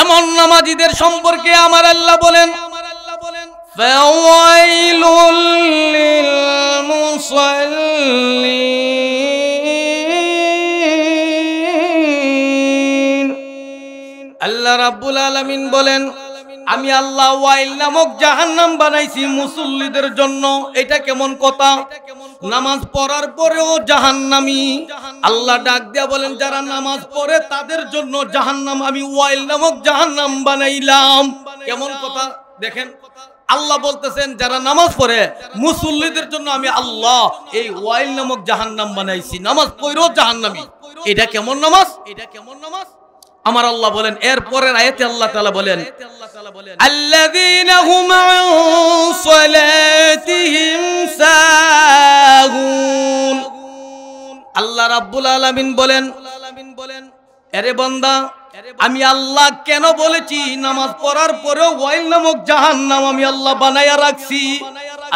এমন নামাজীদের সম্পর্কে আমার আল্লাহ বলেন ফাওয়াইলুল লিল মুসাল্লিন। আল্লাহ রাব্বুল আলামিন বলেন আমি আল্লাহ ওয়াইল নামক জাহান্নাম বানাইছি মুসল্লিদের জন্য। এটা কেমন কথা? নামাজ পড়ার পরেও জাহান্নামী। আল্লাহ ডাক দিয়া বলেন যারা নামাজ পড়ে তাদের জন্য জাহান্নাম আমি ওয়াইল নামক জাহান্নাম বানাইলাম। কেমন কথা দেখেন, আল্লাহ বলতেছেন যারা নামাজ পড়ে মুসল্লিদের জন্য আমি আল্লাহ এই ওয়াইল নামক জাহান্নাম বানাইছি। নামাজ পড়েও জাহান্নামী। এটা কেমন নামাজ? এটা কেমন নামাজ? আমার আল্লাহ বলেন এরপরের আয়াতে আল্লাহ তাআলা বলেন আল্লাযীনা হুম আন সালাতিহিম সাহুন। আল্লাহ রাব্বুল আলামিন বলেন আরে বান্দা আমি আল্লাহ কেন বলেছি নামাজ পড়ার পরেও ওয়াইল নামক জাহান্নাম আমি আল্লাহ বানায়া রাখছি।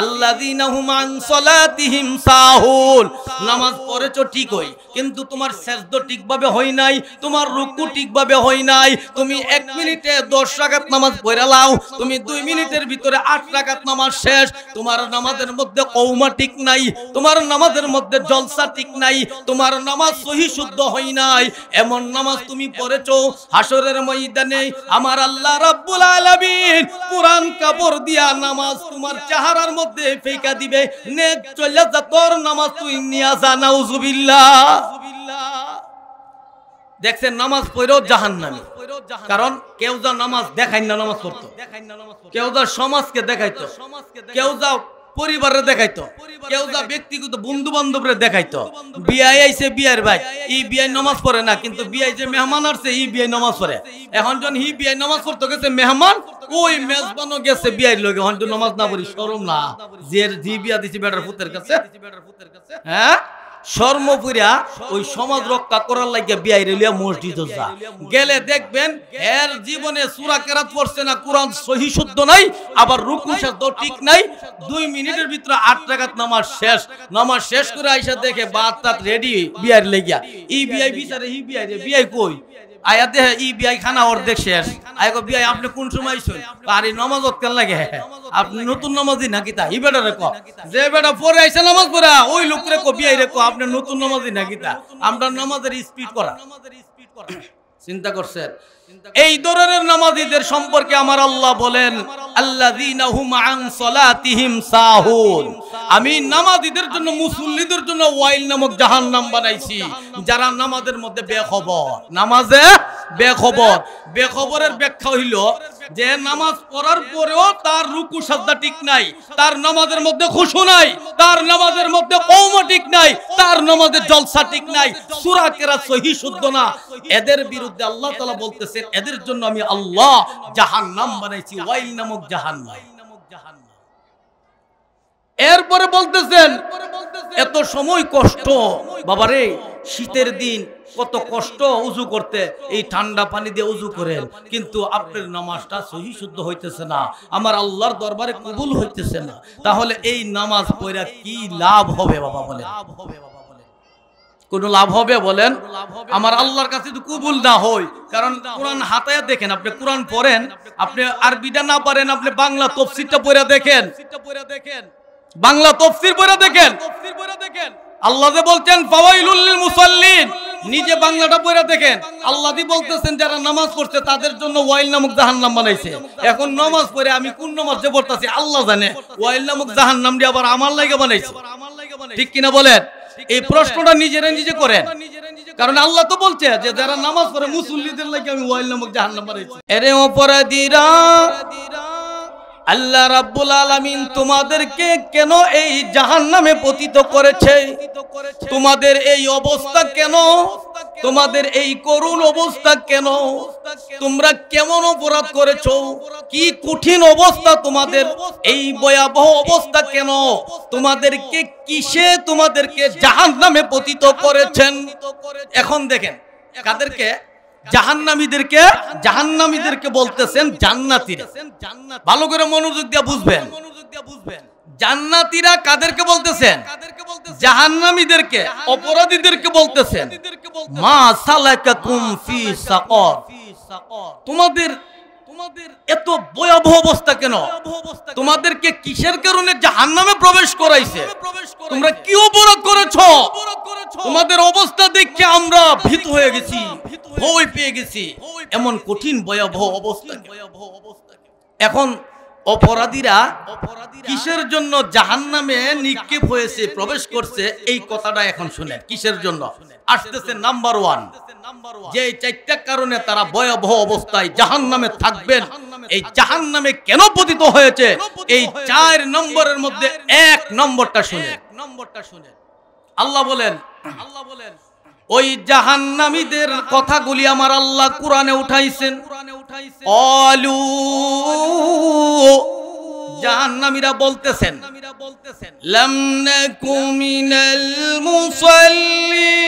আল্লাযীনা হুম আন সালাতিহিম সাহুন। নামাজ পড়েছো ঠিক হই, কিন্তু তোমার সিজদা ঠিকভাবে হয় নাই, তোমার রুকু ঠিকভাবে হয় নাই। তুমি 1 মিনিটে 10 রাকাত নামাজ পড়ে লাও, তুমি 2 মিনিটের ভিতরে 8 রাকাত নামাজ শেষ। তোমার নামাজের মধ্যে কওমা ঠিক নাই, তোমার নামাজের মধ্যে জলসা ঠিক নাই, তোমার নামাজ সহি শুদ্ধ হয় নাই। এমন নামাজ তুমি পড়েছো, হাসরের ময়দানে আমার আল্লাহ রাব্বুল আলামিন কুরআন কাপড় দিয়া নামাজ তোমার চেহারার মধ্যে ফেকা দিবে। নেক চলে যা তোর নামাজ তুই নিয়া যা। নাউজুবিল্লাহ। দেখছেন নামাজ পড়েও জাহান্নামী। কারণ কেউ যা নামাজ দেখাই না নামাজ পড়তো, কেউ যা সমাজকে দেখাইতো, কেউ যা পরিবারে দেখাইতো, কেউ যা ব্যক্তিগত বন্ধু বান্ধবরে দেখাইতো। বিয়াই আইছে বিয়ার ভাই ই বিয়াই নামাজ পড়ে না, কিন্তু বিয়াই যে মেহমান আসছে ই বিয়াই নামাজ পড়ে। এখন যখন হি বিয়াই নামাজ পড়তে গেছে মেহমান ওই মেজবানও গেছে বিয়ার লগে, এখন তো নামাজ না পড়ি শরম না? যে জি বিয়া দিছি বেটার পুতের কাছে, হ্যাঁ শর্মপুরা ওই সমাজ রক্ষা করার লাগে বিয়াইরে লিয়া মসজিদে যা গেলে দেখবেন এর জীবনে সূরা কেরাত পড়ছে না, কোরআন সহি শুদ্ধ নাই, আবার রুকু সাজদা ঠিক নাই। 2 মিনিটের ভিতরে 8 রাকাত নামাজ শেষ। নামাজ শেষ করে আইসা দেখে ভাত টাত রেডি বিয়ার লাগিয়া। ই বিয়াই বিচারে হি বিয়াই রে বিয়াই কই আয়া দেহে ই বিয়াই খানা অর্ধেক শেষ। আয় গো বিয়াই আপনি কোন সময় আইছেন? আরে নামাজত কেন লাগে? আপনি নতুন নামাজি নাকি? তা ই বেটা রে কো যে বেটা পরে আইছে নামাজ পড়া ওই লোক রে কো বিয়াই রে কো আপনি নতুন নামাজি নাকি? তা আমরা নামাজের স্পিড করা চিন্তা করছেন? এই ধরনের নামাজীদের সম্পর্কে আমার আল্লাহ বলেন আল্লাযীনা হুম আন সালাতিহিম সাহুন। আমি নামাজীদের জন্য মুসল্লিদের জন্য ওয়াইল নামক জাহান্নাম বানাইছি যারা নামাজের মধ্যে বেখবর। নামাজে বেখবর। বেখবরের ব্যাখ্যা হইল যে নামাজ পড়ার পরেও তার রুকু সাজদা ঠিক নাই, তার নামাজের মধ্যে খুশু নাই, তার নামাজের মধ্যে কওমা ঠিক নাই, তার নামাজের জলসা ঠিক নাই, সূরা কেরাত সহি শুদ্ধ না। এদের বিরুদ্ধে আল্লাহ তাআলা বলতেছেন এদের জন্য আমি আল্লাহ জাহান্নাম বানাইছি, ওয়াইল নামক জাহান্নাম। এরপরে বলতেছেন এত সময় কষ্ট বাবারে, শীতের দিন কত কষ্ট উযু করতে, এই ঠান্ডা পানি দিয়ে উযু করেন, কিন্তু আপনার নামাজটা সহি শুদ্ধ হইতেছে না, আমার আল্লাহর দরবারে কবুল হইতেছে না। তাহলে এই নামাজ পড়া কি লাভ হবে বাবা? বলেন কোন লাভ হবে? বলেন আমার আল্লাহর কাছে তো কবুল না হয়। কারণ কোরআন হাতায়া দেখেন, আপনি কোরআন পড়েন, আপনি আরবিটা না পারেন, আপনি বাংলা তাফসীরটা পড়ে দেখেন, বাংলা তাফসীর পড়ে দেখেন। আল্লাহ যে বলছেন ফাওয়াইলুল লিল মুসাল্লিন, নিজে বাংলাটা পড়ে দেখেন। আল্লাহ দি বলতেছেন যারা নামাজ পড়ছে তাদের জন্য ওয়াইল নামক জাহান্নাম বানাইছে। এখন নামাজ পড়ে আমি কোন নামাজ যে পড়তাছি আল্লাহ জানে, ওয়াইল নামক জাহান্নাম দিয়ে আবার আমার লাগে বানাইছে। ঠিক কিনা বলেন? এই প্রশ্নটা নিজেরা নিজে করেন, কারণ আল্লাহ তো বলছে যে যারা নামাজ পড়ে মুসল্লিদের লাগে আমি ওয়াইল নামক জাহান্নাম বানাইছি। এরে অপরাধীরা, আল্লাহ রাব্বুল আলামিন তোমাদেরকে কেন এই জাহান্নামে পতিত করেছে? তোমাদের এই অবস্থা কেন? তোমাদের এই করুণ অবস্থা কেন? তোমরা কেমন অপরাধ করেছো? কি কঠিন অবস্থা তোমাদের? এই ভয়াবহ অবস্থা কেন? তোমাদেরকে কিসে তোমাদেরকে জাহান্নামে পতিত করেছেন? এখন দেখেন কাদেরকে? জাহান্নামীদেরকে বলতেছেন জান্নাতীরা। ভালো করে মনোযোগ দিয়ে বুঝবেন। জান্নাতীরা কাদেরকে বলতেছেন? জাহান্নামীদেরকে, অপরাধীদেরকে বলতেছেন। মা সালাকাকুম ফি সাকর, তোমাদের এত ভয়াবহ অবস্থা কেন? তোমাদেরকে কিসের কারণে জাহান্নামে প্রবেশ করাইছে? তোমরা কি অপরাধ করেছো? তোমাদের অবস্থা দেখে আমরা ভীত হয়ে গেছি, ভয় পেয়ে গেছি। এমন কঠিন ভয়াবহ অবস্থা। এখন অপরাধীরা কিসের জন্য জাহান্নামে নিক্ষেপ হয়েছে, প্রবেশ করছে, এই কথাটা এখন শুনেন। কিসের জন্য আসতেছে? নাম্বার 1, যে চারটা কারণে তারা ভয়াবহ অবস্থায় জাহান্নামে থাকবেন। এই জাহান্নামে কেন পতিত হয়েছে, এই 4 নম্বরের মধ্যে 1 নম্বরটা শুনে। আল্লাহ বলেন, ওই জাহান্নামীদের কথাগুলি আমার আল্লাহ কুরআনে উঠাইছেন। অলু, জাহান্নামীরা বলতেছেন, লাম নাকু মিনাল মুসাল্লিন।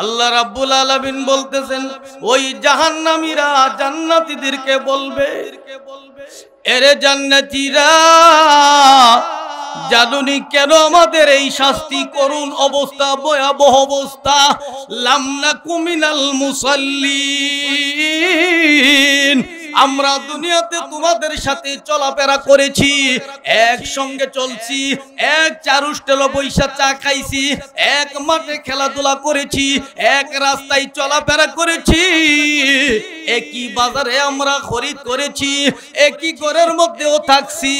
আল্লাহ রাব্বুল আলামিন বলতেছেন, ওই জাহান্নামীরা জান্নাতীদেরকে বলবে, এরে জান্নাতীরা, জানুনি কেন আমাদের এই শাস্তি করুন অবস্থা, ভয়াবহ অবস্থা? লাম নাকু মিনাল মুসাল্লিন, আমরা দুনিয়াতে তোমাদের সাথে চলাফেরা করেছি, একসঙ্গে চলছি, এক চারুষ্টেলে বৈশা চা খাইছি, এক মাঠে খেলাধুলা করেছি, এক রাস্তায় চলাফেরা করেছি, একই বাজারে আমরা খরিদ করেছি, একই ঘরের মধ্যেও থাকছি।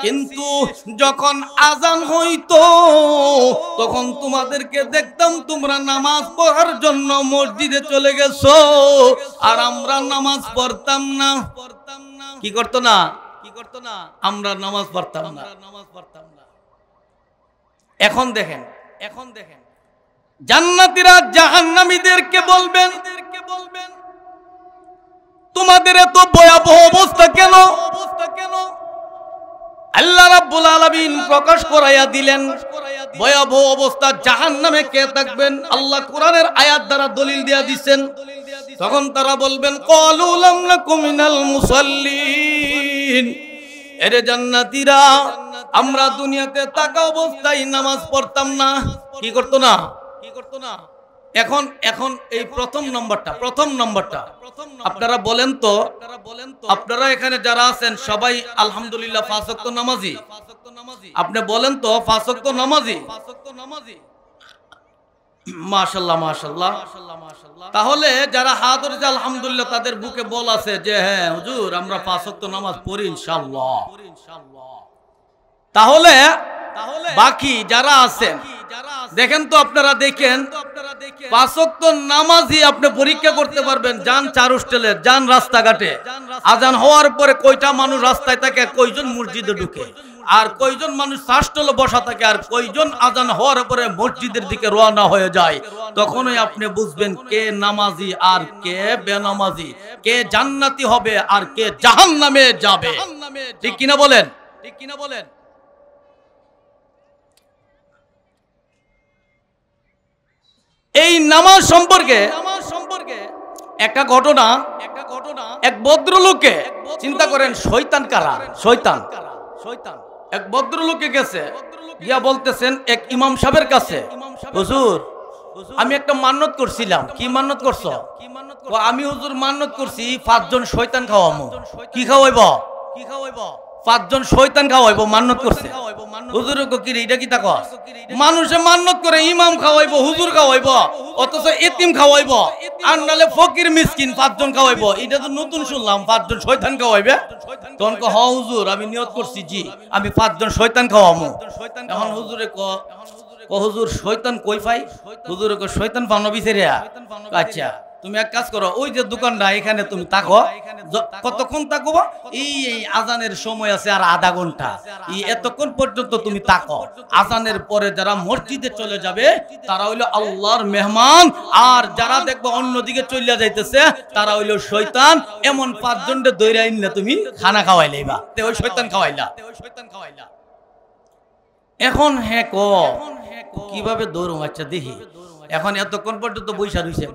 কিন্তু যখন আজান হইতো তখন তোমাদেরকে দেখতাম তোমরা নামাজ পড়ার জন্য মসজিদে চলে গেছো, আর আমরা নামাজ পড়তাম না। কি করতো না? আমরা নামাজ পড়তাম না। এখন দেখেন, জান্নাতীরা জাহান্নামীদেরকে বলবেন, তোমাদের এত ভয়াবহ অবস্থা কেন? আল্লাহ রাব্বুল আলামিন প্রকাশ করাইয়া দিলেন ভয়াবহ অবস্থা জাহান্নামে কে থাকবেন। আল্লাহ কোরআনের আয়াত দ্বারা দলিল দিয়া দিবেন। তখন তারা বলবেন, ক্বালু লাম নাকু মিনাল মুসাল্লিন, এরে জান্নাতীরা, আমরা দুনিয়াতে থাকা অবস্থায় নামাজ পড়তাম না। কি করতো না? এখন এই প্রথম নম্বরটা আপনারা বলেন তো, আপনারা এখানে যারা আছেন সবাই আলহামদুলিল্লাহ 5 ওয়াক্ত নামাজি? আপনি বলেন তো 5 ওয়াক্ত নামাজি? মাশাআল্লাহ, মাশাআল্লাহ। তাহলে যারা হাত ধরেছে আলহামদুলিল্লাহ, তাদের বুকে বল আছে যে হ্যাঁ হুজুর, আমরা 5 ওয়াক্ত নামাজ পড়ি ইনশাআল্লাহ। তাহলে বাকি যারা আছেন দেখেন তো, আপনারা দেখেন 5 ওয়াক্ত নামাজই আপনি পরীক্ষা করতে পারবেন। যান চার হোস্টেলে, যান রাস্তাঘাটে, আজান হওয়ার পরে কয়টা মানুষ রাস্তায় থাকে, কয়জন মসজিদে ঢুকে, আর কয়জন মানুষ চারস্টলে বসা থাকে, আর কয়জন আজান হওয়ার পরে মসজিদের দিকে রওনা হয়ে যায়। তখনই আপনি বুঝবেন কে নামাজি আর কে বেনামাজি, কে জান্নাতি হবে আর কে জাহান্নামে যাবে। ঠিক কিনা বলেন? এই নামাজ সম্পর্কে একটা ঘটনা, এক ভদ্রলোকে, চিন্তা করেন শয়তান কারা? শয়তান এক ভদ্রলোকে গেছে, গিয়া বলতেছেন এক ইমাম সাহেবের কাছে, হুজুর আমি একটা মান্নত করছিলাম। কি মান্নত করছো? আমি হুজুর মান্নত করছি 5 জন শয়তান খাওয়াবো। কি খাওয়াইব? 5 জন শয়তান খাওয়াইব মান্নত করছে। হুজুর কি এটা কি তাকো? মানুষে মান্নত করে ইমাম খাওয়াইব, হুজুর খাওয়াইব, অথচ এতিম খাওয়াইব, আর নালে ফকির মিসকিন 5 জন খাওয়াইব। এটা তো নতুন শুনলাম, 5 জন শয়তান খাওয়াইবে। তখন হ হুজুর আমি নিয়ত করছি, জি আমি 5 জন শয়তান খাওয়াবো। এখন হুজুরে হুজুর শয়তান কই পাই? হুজুরে শয়তান পানো বিচারিয়া? আচ্ছা তুমি এক কাজ করো, ওই যে দোকানটা এখানে তুমি তাকো। কতক্ষণ তাকো? এই আজানের সময় আছে আর আধা ঘন্টা, এই এতক্ষণ পর্যন্ত তুমি তাকো। আজানের পরে যারা মসজিদে চলে যাবে তারা হইলো আল্লাহর মেহমান, আর যারা দেখবো অন্যদিকে চলে যাইতেছে তারা হইলো শয়তান। এমন 5 জনকে দইরা আইনা তুমি খানা খাওয়াইলেবা, তে ওই শয়তান খাওয়াইলা। এখন হ্যাঁ ক কিভাবে দৌড়ো? আচ্ছা দেখি এখন এতক্ষণ পর্যন্ত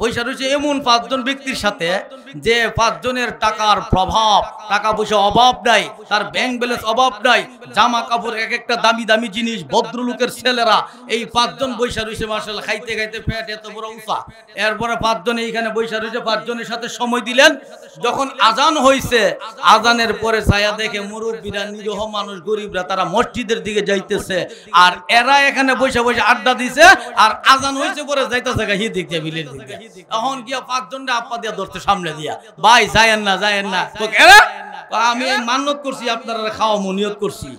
বৈশা রয়েছে এমন 5 জন ব্যক্তির সাথে যে 5 জনের টাকার প্রভাব, টাকা পয়সা অভাব নাই, তার ব্যাংক ব্যালেন্স অভাব নাই, জামা কাপড় এক একটা দামি দামি জিনিস, ভদ্রলোকের ছেলেরা এই 5 জন বৈশা রয়েছে মাশাআল্লাহ, খাইতে খাইতে পেট এত বড় উঁচা। এরপরে 5 জন এইখানে বৈশা রয়েছে, 5 জনের সাথে সময় দিলেন। যখন আজান হয়েছে, আজানের পরে ছায়া দেখে মুরব্বীরা, নিরীহ মানুষ, গরিবরা তারা মসজিদের দিকে যাইতেছে, আর এরা এখানে বৈশা বৈশা আড্ডা দিছে, আর আজান হয়েছে পরে যাইতেছে হিদিক দিয়ে বিলের দিকে। এখন গিয়া 5 জনটা আপা দিয়া ধরতে সামনে দিয়া, ভাই যায়েন না তো কেরা আমি মান্যত করছি আপনারা খাওয়ামু, নিয়ত করছি।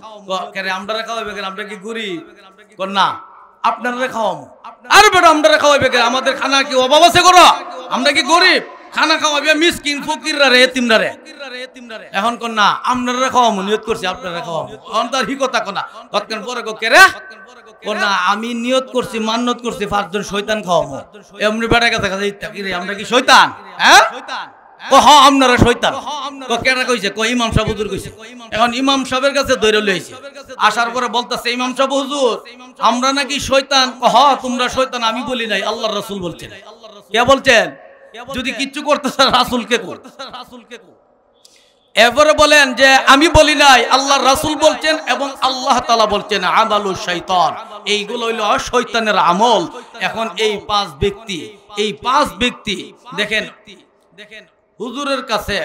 আমরা খাওয়াইবে, আমরা কি গরিব? না, আপনারা খাওয়ামু। আর বেটা আমরা খাওয়াইবে, আমাদের খানা কি অভাব আছে? করো, আমরা কি গরিব? খানা খাওয়াবে মিসকিন ফকিররা রে, এতিমরা রে। এখন কোন না, আপনারা খাওয়ামু, নিয়ত করছি আপনারা খাওয়ামু। এখন তার হি কথা কোনা কতক্ষণ পরে গো কেরা না, আমি নিয়ত করছি, মান্যত করছি 5 জন শয়তান খাওয়াবো। এমনি বেড়া গেছে আমরা কি শয়তান? হ্যাঁ আপনারা শয়তান। কেনা কইছে? ইমাম সাহেব হুজুর কইছে। এখন ইমাম সাহেবের কাছে দৌড়ে লইছে, আসার পরে বলতেছে ইমাম সাহেব হুজুর আমরা নাকি শয়তান। তোমরা শয়তান আমি বলি নাই, আল্লাহর রাসূল বলছেন। কে বলছেন? যদি কিচ্ছু করতেছে রাসূলকে কর। এবারে বলেন যে আমি বলি নাই, আল্লাহর রাসূল বলছেন এবং আল্লাহ তাআলা বলছেন আমালুশ শয়তান, এইগুলো হইল শয়তানের আমল। এখন এই 5 ব্যক্তি দেখেন হুজুরের কাছে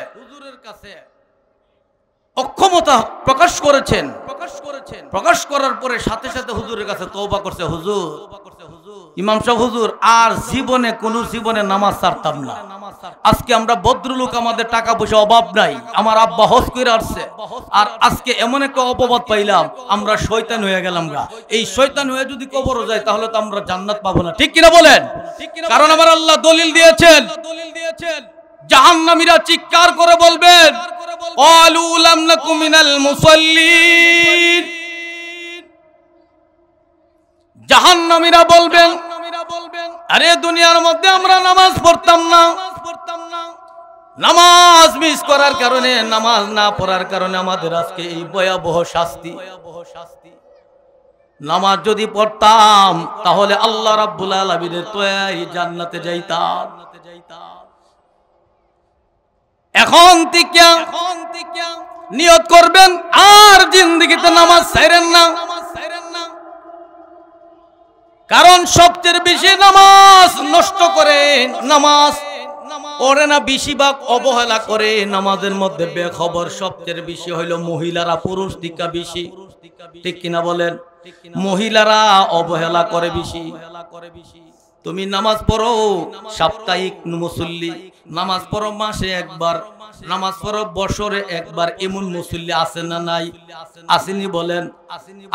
অক্ষমতা প্রকাশ করেছেন। প্রকাশ করার পরে সাথে সাথে হুজুরের কাছে তওবা করছে, হুজুর ইমাম সাহেব হুজুর আর জীবনে নামাজ ছাড়তাম না। আজকে আমরা ভদ্রলোক, আমাদের টাকা পয়সা অভাব নাই, আমার আব্বা হজ করে আসছে, আর আজকে এমন একটা অপবাদ পাইলাম আমরা শয়তান হয়ে গেলাম গা। এই শয়তান হয়ে যদি কবরও যায় তাহলে তো আমরা জান্নাত পাবো না, ঠিক কিনা বলেন? কারণ আমার আল্লাহ দলিল দিয়েছেন, জাহান্নামীরা চিৎকার করে বলবেন ক্বালু লাম নাকু মিনাল মুসাল্লিন। জাহান্নামীরা বলবেন আরে দুনিয়ার মধ্যে আমরা নামাজ পড়তাম না, নামাজ মিস করার কারণে, নামাজ না পড়ার কারণে আমাদের আজকে এই ভয়াবহ শাস্তি। নামাজ যদি পড়তাম তাহলে আল্লাহ রাব্বুল আলামিনের তৈরি জান্নাতে যাইতাম। এখন থেকে নিয়ত করবেন আর জিন্দেগিতে নামাজ ছাইরেন না। কারণ সবচেয়ে বেশি নামাজ নষ্ট করে, নামাজ পড়ে না, বেশিরভাগ অবহেলা করে। নামাজের মধ্যে বেখবর সবচেয়ে বেশি হইল মহিলারা, পুরুষ দিকা বেশি, ঠিক কিনা বলেন? মহিলারা অবহেলা করে বেশি। তুমি নামাজ পড়ো সাপ্তাহিক মুসল্লি, নামাজ পড়ো মাসে একবার, নামাজ পড়ো বছরে একবার, এমন মুসল্লি আছে না নাই? আসেনি বলেন?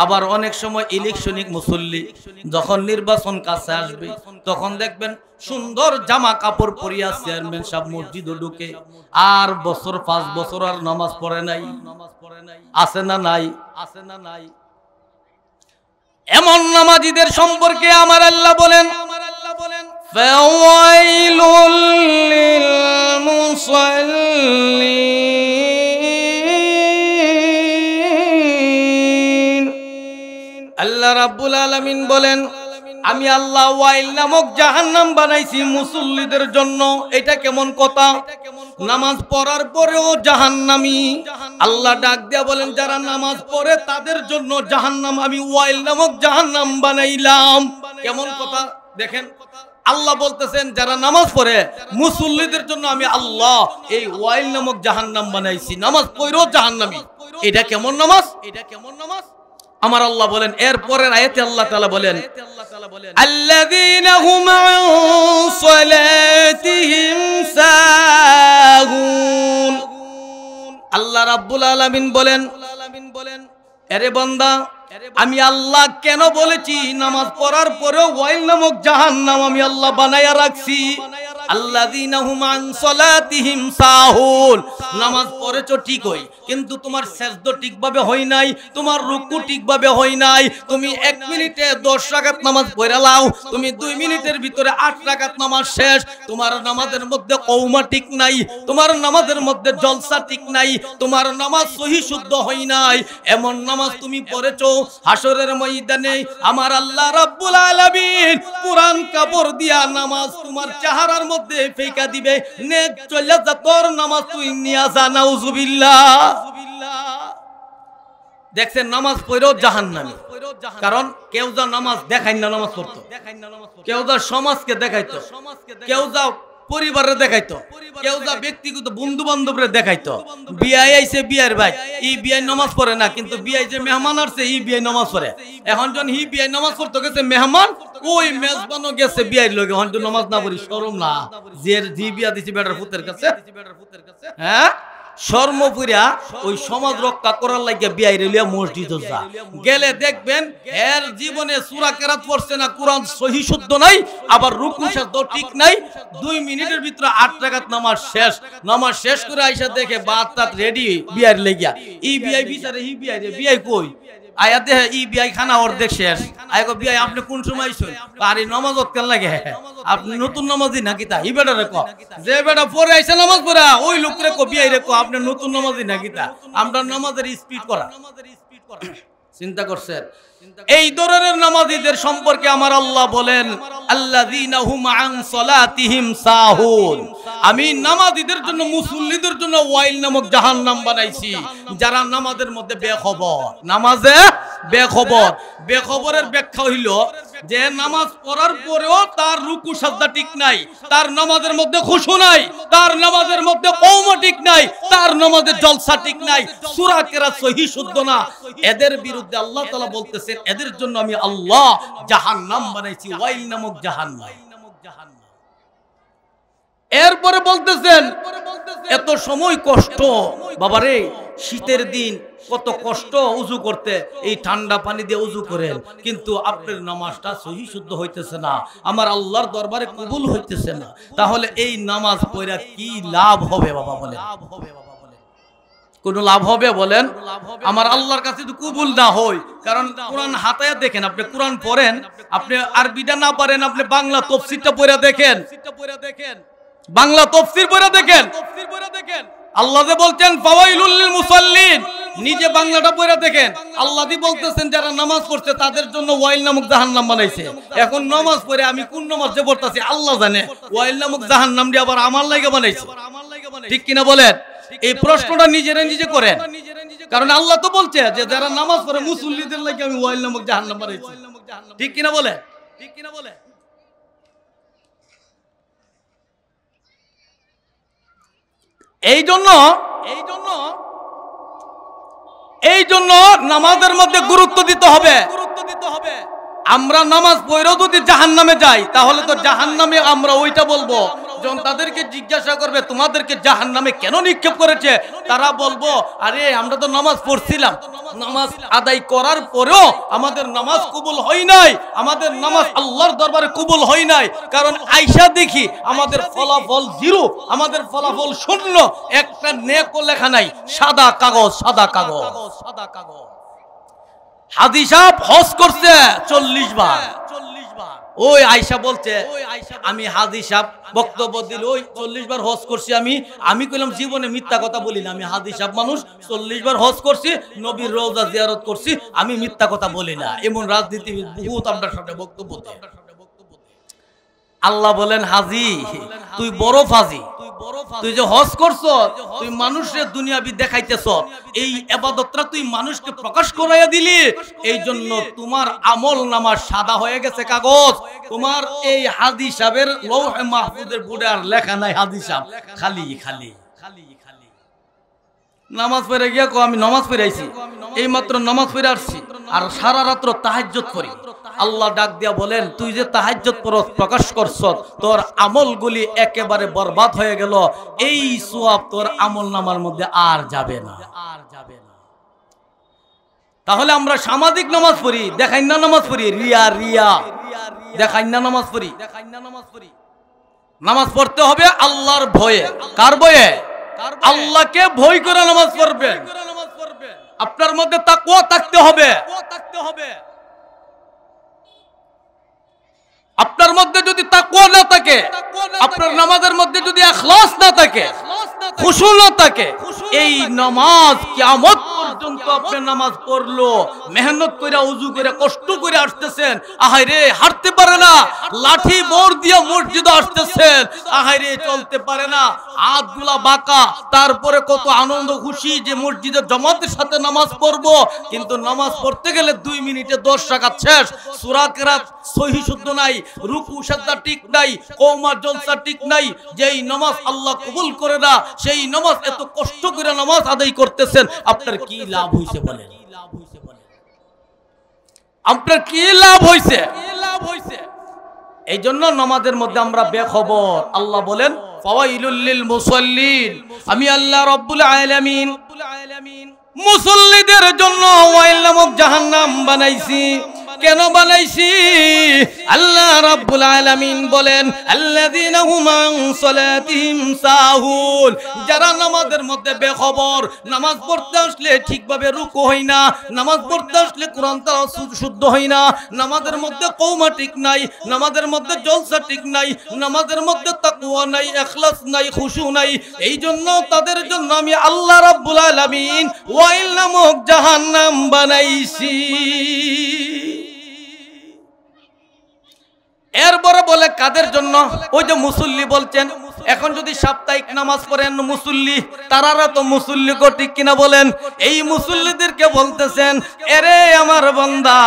আবার অনেক সময় ইলেকশনিক মুসল্লি, যখন নির্বাচন কাছে আসবে তখন দেখবেন সুন্দর জামা কাপড় পরিয়া চেয়ারম্যান সাহেব মসজিদে ঢুকে, আর 5 বছর আর নামাজ পড়ে নাই। আছে না নাই? এমন নামাজীদের সম্পর্কে আমার আল্লাহ বলেন ফাওয়াইলুল লিল মুসাল্লিন। আল্লাহ রাব্বুল আলামিন বলেন আমি আল্লাহ ওয়াইল নামক জাহান্নাম বানাইছি মুসল্লিদের জন্য। এটা কেমন কথা? নামাজ পড়ার পরেও জাহান্নামী। আল্লাহ ডাক দিয়া বলেন যারা নামাজ পড়ে তাদের জন্য জাহান্নাম আমি ওয়াইল নামক জাহান্নাম বানাইলাম। কেমন কথা দেখেন, আল্লাহ বলতেছেন যারা নামাজ পড়ে মুসল্লিদের জন্য আমি আল্লাহ এই ওয়াইল নামক জাহান্নাম বানাইছি। নামাজ পড়েও জাহান্নামী, এটা কেমন নামাজ? আমার আল্লাহ বলেন এর পরের আয়াতে আল্লাহ তাআলা বলেন আল্লাযীনা হুম আন সালাতিহিম সাহুন। আল্লাহ রাব্বুল আলামিন বলেন আরে বান্দা আমি আল্লাহ কেন বলেছি নামাজ পড়ার পরেও ওয়াইল নামক জাহান্নাম আমি আল্লাহ বানায়া রাখছি? আল্লাযীনা হুম আন সালাতিহিম সাহুন। নামাজ পড়েছো ঠিকই, কিন্তু তোমার সিজদা ঠিকভাবে হয় নাই, তোমার রুকু ঠিকভাবে হয় নাই। তুমি 1 মিনিটে 10 রাকাত নামাজ পড়ে লাও, তুমি 2 মিনিটের ভিতরে 8 রাকাত নামাজ শেষ। তোমার নামাজের মধ্যে কওমা ঠিক নাই, তোমার নামাজের মধ্যে জলসা ঠিক নাই, তোমার নামাজ সহি শুদ্ধ হয় নাই। এমন নামাজ তুমি পড়েছো, হাসরের ময়দানে আমার আল্লাহ রাব্বুল আলামিন কুরআন কাপড় দিয়া নামাজ তোমার চেহারার মধ্যে ফেকা দিবে। নেক চলে যা, তোর নামাজ তুই নিয়া যা। নাউজুবিল্লাহ। দেখছেন, নামাজ পড়েও জাহান্নামী। কারণ কেউ যা নামাজ দেখাই না নামাজ পড়তো, কেউ যা সমাজকে দেখাইতো, কেউ যা পরিবারে দেখাইতো, কেউ যা ব্যক্তিগত বন্ধু বান্ধবরে দেখাইতো। বিয়াই আইছে, বিয়ার ভাই ই বিয়াই নামাজ পড়ে না, কিন্তু বিয়াই যে মেহমান আসছে ই বিয়াই নামাজ পড়ে। এখন যখন হি বিয়াই নামাজ পড়তে গেছে মেহমান, ওই মেজবানও গেছে বিয়ার লগে, এখন তো নামাজ না পড়ি শরম না? যে জি বিয়া দিছি বেটার পুতের কাছে, হ্যাঁ শর্মপুরা ওই সমাজ রক্ষা করার লাগে বিয়াইরে লিয়া মসজিদে যা গেলে দেখবেন এর জীবনে সূরা কেরাত পড়ছে না, কোরআন সহি শুদ্ধ নাই, আবার রুকু সাজদা ঠিক নাই। 2 মিনিটের ভিতরে 8 রাকাত নামাজ শেষ। নামাজ শেষ করে আইসা দেখে ভাত টাত রেডি বিয়ার লেগিয়া। ই বিয়াই বিচারে হি বিয়াই রে, বিয়াই কই আয়া দেহে ই বিয়াই খানা অর্ধেক শেষ। আয় গো বিয়াই আপনি কোন সময় আইছেন? আরে নামাজত কেন লাগে? আপনি নতুন নামাজি নাকি? তা ই বেটা রে কো, যে বেটা পরে আইছে নামাজ পড়া ওই লোক রে কো, বিয়াই রে কো আপনি নতুন নামাজি নাকি? তা আমরা নামাজের স্পিড করা চিন্তা করছেন? এই ধরনের নামাজীদের সম্পর্কে আমার আল্লাহ বলেন, আল্লাযীনা হুম আন সালাতিহিম সাহুন। আমি নামাজীদের জন্য, মুসল্লিদের জন্য ওয়াইল নামক জাহান্নাম বানাইছি, যারা নামাজের মধ্যে বেখবর। নামাজে বেখবর। বেখবরের ব্যাখ্যা হইল যে নামাজ পড়ার পরেও তার রুকু সাজদা ঠিক নাই, তার নামাজের মধ্যে খুশু নাই, তার নামাজের মধ্যে কওমা ঠিক নাই, তার নামাজের জলসা ঠিক নাই, সূরা কেরাত সহি শুদ্ধ না। এদের বিরুদ্ধে আল্লাহ তাআলা বলতেছেন, এদের জন্য আমি আল্লাহ জাহান্নাম বানাইছি, ওয়াইল নামক জাহান্নাম। এরপরে বলতেছেন এত সময় কষ্ট, বাবারে শীতের দিন কত কষ্ট উজু করতে, এই ঠান্ডা পানি দিয়ে উজু করেন, কিন্তু আপনার নামাজটা সহি শুদ্ধ হইতেছে না, আমার আল্লাহর দরবারে কবুল হইতেছে না। তাহলে এই নামাজ পড়া কি লাভ হবে বাবা? বলেন, কোন লাভ হবে? বলেন, আমার আল্লাহর কাছে তো কবুল না হয়। কারণ কোরআন হাতায় দেখেন, আপনি কোরআন পড়েন, আপনি আরবিটা না পারেন, আপনি বাংলা তাফসীরটা পড়ে দেখেন, বাংলা তাফসীর পড়ে দেখেন। আল্লাহ যে বলছেন ফাওয়াইলুল লিল মুসাল্লিন, নিজে বাংলাটা পড়ে দেখেন। আল্লাহ দি বলতেছেন যারা নামাজ পড়ছে তাদের জন্য ওয়াইল নামক জাহান্নাম বানাইছে। এখন নামাজ পড়ে আমি কোন নামাজ যে পড়তাছি আল্লাহ জানে, ওয়াইল নামক জাহান্নাম দিয়ে আবার আমার লাগে বানাইছে। ঠিক কিনা বলেন? এই প্রশ্নটা নিজেরা নিজে করেন, কারণ আল্লাহ তো বলছে যে যারা নামাজ পড়ে মুসল্লিদের লাগে আমি ওয়াইল নামক জাহান্নাম বানাইছি। ঠিক কিনা বলেন? ঠিক কিনা বলেন? এই জন্য নামাজের মধ্যে গুরুত্ব দিতে হবে। আমরা নামাজ পড়েও যদি জাহান্নামে যাই, তাহলে তো জাহান্নামে আমরা ওইটা বলবো যখন তাদেরকে জিজ্ঞাসা করবে তোমাদেরকে জাহান্নামে কেন নিক্ষেপ করেছে, তারা বলবো আরে আমরা তো নামাজ পড়ছিলাম, নামাজ আদায় করার পরেও আমাদের নামাজ কবুল হয় নাই, আমাদের নামাজ আল্লাহর দরবারে কবুল হয় নাই। কারণ আয়শা দেখি আমাদের ফলাফল 0, আমাদের ফলাফল 0, একটা নেকও লেখা নাই, সাদা কাগজ, সাদা কাগজ, সাদা কাগজ। হাজী সাহেব হজ করছে 40 বার। ওই আয়শা বলছে আমি হাজী সাহেব বক্তব্য দিল ওই 40 বার হজ করছি। আমি কইলাম জীবনে মিথ্যা কথা বলি না, আমি হাজী সাহেব মানুষ, 40 বার হজ করছি, নবীর রওজা জিয়ারত করছি, আমি মিথ্যা কথা বলি না। এমন রাজনীতিবিদ বহুত আপনার সামনে বক্তব্য দেয়। আল্লাহ বলেন হাজী তুই বড় ফাজি, তুই যে হজ করছ, তুই মানুষের দুনিয়াবি দেখাইতেছ, এই ইবাদতটা তুই মানুষকে প্রকাশ করাইয়া দিলি, এই জন্য তোমার আমল নামা সাদা হয়ে গেছে কাগজ। তোমার এই হাজী সাহেবের লৌহে মাহফুজের বোর্ডে আর লেখা নাই হাজী সাহেব, খালি খালি খালি খালি। নামাজ পড়ে গিয়া কো আমি নামাজ পড়ে আইছি, এই মাত্র নামাজ পড়ে আসছি, আর সারা রাত্র তাহাজ্জুদ করি। আল্লাহ ডাক দিয়া বলেন তুই যে তাহাজ্জুদ প্রকাশ করছ, তোর আমলগুলি একেবারে বরবাদ হয়ে গেল, এই সওয়াব তোর আমলনামার মধ্যে আর যাবে না, আর যাবে না। তাহলে আমরা সামাজিক নামাজ পড়ি, দেখাই না নামাজ পড়ি, রিয়া রিয়া দেখাই না নামাজ পড়ি, দেখাই না নামাজ পড়ি। নামাজ পড়তে হবে আল্লাহর ভয়ে। কার ভয়ে? আল্লাহকে ভয় করে নামাজ পড়বেন। আপনার মধ্যে তাকওয়া থাকতে হবে। আপনার মধ্যে যদি তাকওয়া না থাকে, আপনার নামাজের মধ্যে যদি ইখলাস না থাকে, খুশু না থাকে, এই নামাজ কিয়ামত পর্যন্ত আপনি নামাজ পড়লো, মেহনত করে ওযু করে কষ্ট করে আসতেছেন, আহারে হাঁটতে পারে না, লাঠি বর দিয়ে মসজিদে আসতেছেন, আহারে চলতে পারে না, হাতগুলা বাঁকা, তারপরে কত আনন্দ খুশি যে মসজিদে জামাতের সাথে নামাজ পড়বো, কিন্তু নামাজ পড়তে গেলে 2 মিনিটে 10 রাকাত শেষ, সূরা কিরাত সহিহ শুদ্ধ নাই, রুকু সাজদা ঠিক নাই, কওমা জলসা ঠিক নাই, যেই নামাজ আল্লাহ কবুল করে না, সেই নামাজ এত কষ্ট করে নামাজ আদায় করতেছেন, আপনার কি লাভ হইছে বলেন? আপনার কি লাভ হইছে? এই জন্য নামাজের মধ্যে আমরা বেখবর। আল্লাহ বলেন ফাওয়াইলুল লিল মুসাল্লিন, আমি আল্লাহ রাব্বুল আলামিন মুসল্লিদের জন্য ওয়াইল নামক জাহান্নাম বানাইছি। কেন বানাইছি? আল্লাহ রাব্বুল আলামিন বলেন আল্লাযীনা হুম আন সালাতিহিম সাহুন, যারা নামাজের মধ্যে বেখবর, নামাজ পড়তে আসলে ঠিকভাবে রুকু হয় না, নামাজ পড়তে আসলে কোরআন তেলাওয়াত শুদ্ধ হয় না, নামাজের মধ্যে কওমা ঠিক নাই, নামাজের মধ্যে জলসা ঠিক নাই, নামাজের মধ্যে তাকওয়া নাই, ইখলাস নাই, খুশু নাই, এই জন্য তাদের জন্য আমি আল্লাহ রাব্বুল আলামিন ওয়াইল নামক জাহান্নাম বানাইছি। এরপরে বলে কাদের জন্য? ওই যে মুসল্লি বলছেন, এখন যদি সাপ্তাহিক নামাজ পড়েন মুসল্লি, তারারা তো মুসল্লি গো, ঠিক কিনা বলেন? এই মুসল্লিদেরকে বলতেছেন, এরে আমার বান্দা,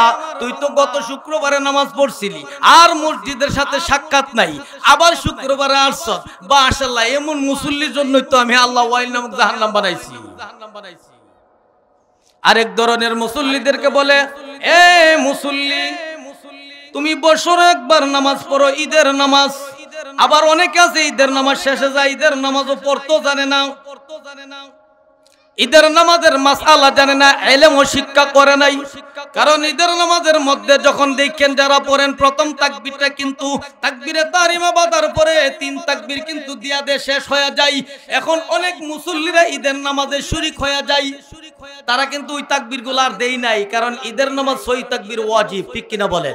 তুই তো গত শুক্রবারে নামাজ পড়ছিলি, আর মসজিদের সাথে সাক্ষাৎ নাই, আবার শুক্রবারে আসছ, মাশাআল্লাহ, এমন মুসল্লির জন্যই তো আমি আল্লাহ ওয়াইল নামক জাহান্নাম বানাইছি। আরেক ধরনের মুসল্লিদেরকে বলে, এ মুসল্লি, তুমি বছরে একবার নামাজ পড়ো, ঈদের নামাজ। আবার অনেকে আছে ঈদের নামাজ শেষে যায়, ঈদের নামাজও পড়তে জানে না, ঈদের নামাজের মাসআলা জানে না, ইলম ও শিক্ষা করে নাই। কারণ ঈদের নামাজের মধ্যে যখন দেখেন যারা পড়েন, প্রথম তাকবীরটা কিন্তু তাকবীরে তাহরিমা বাঁধার পরে 3 তাকবীর কিন্তু দিয়া দিয়ে শেষ হয়ে যায়। এখন অনেক মুসল্লিরা ঈদের নামাজে শরীক হয়ে যায়, তারা কিন্তু ওই তাকবীরগুলো আর দেই নাই, কারণ ঈদের নামাজ 6 তাকবীর ওয়াজিব, ঠিক কিনা বলেন?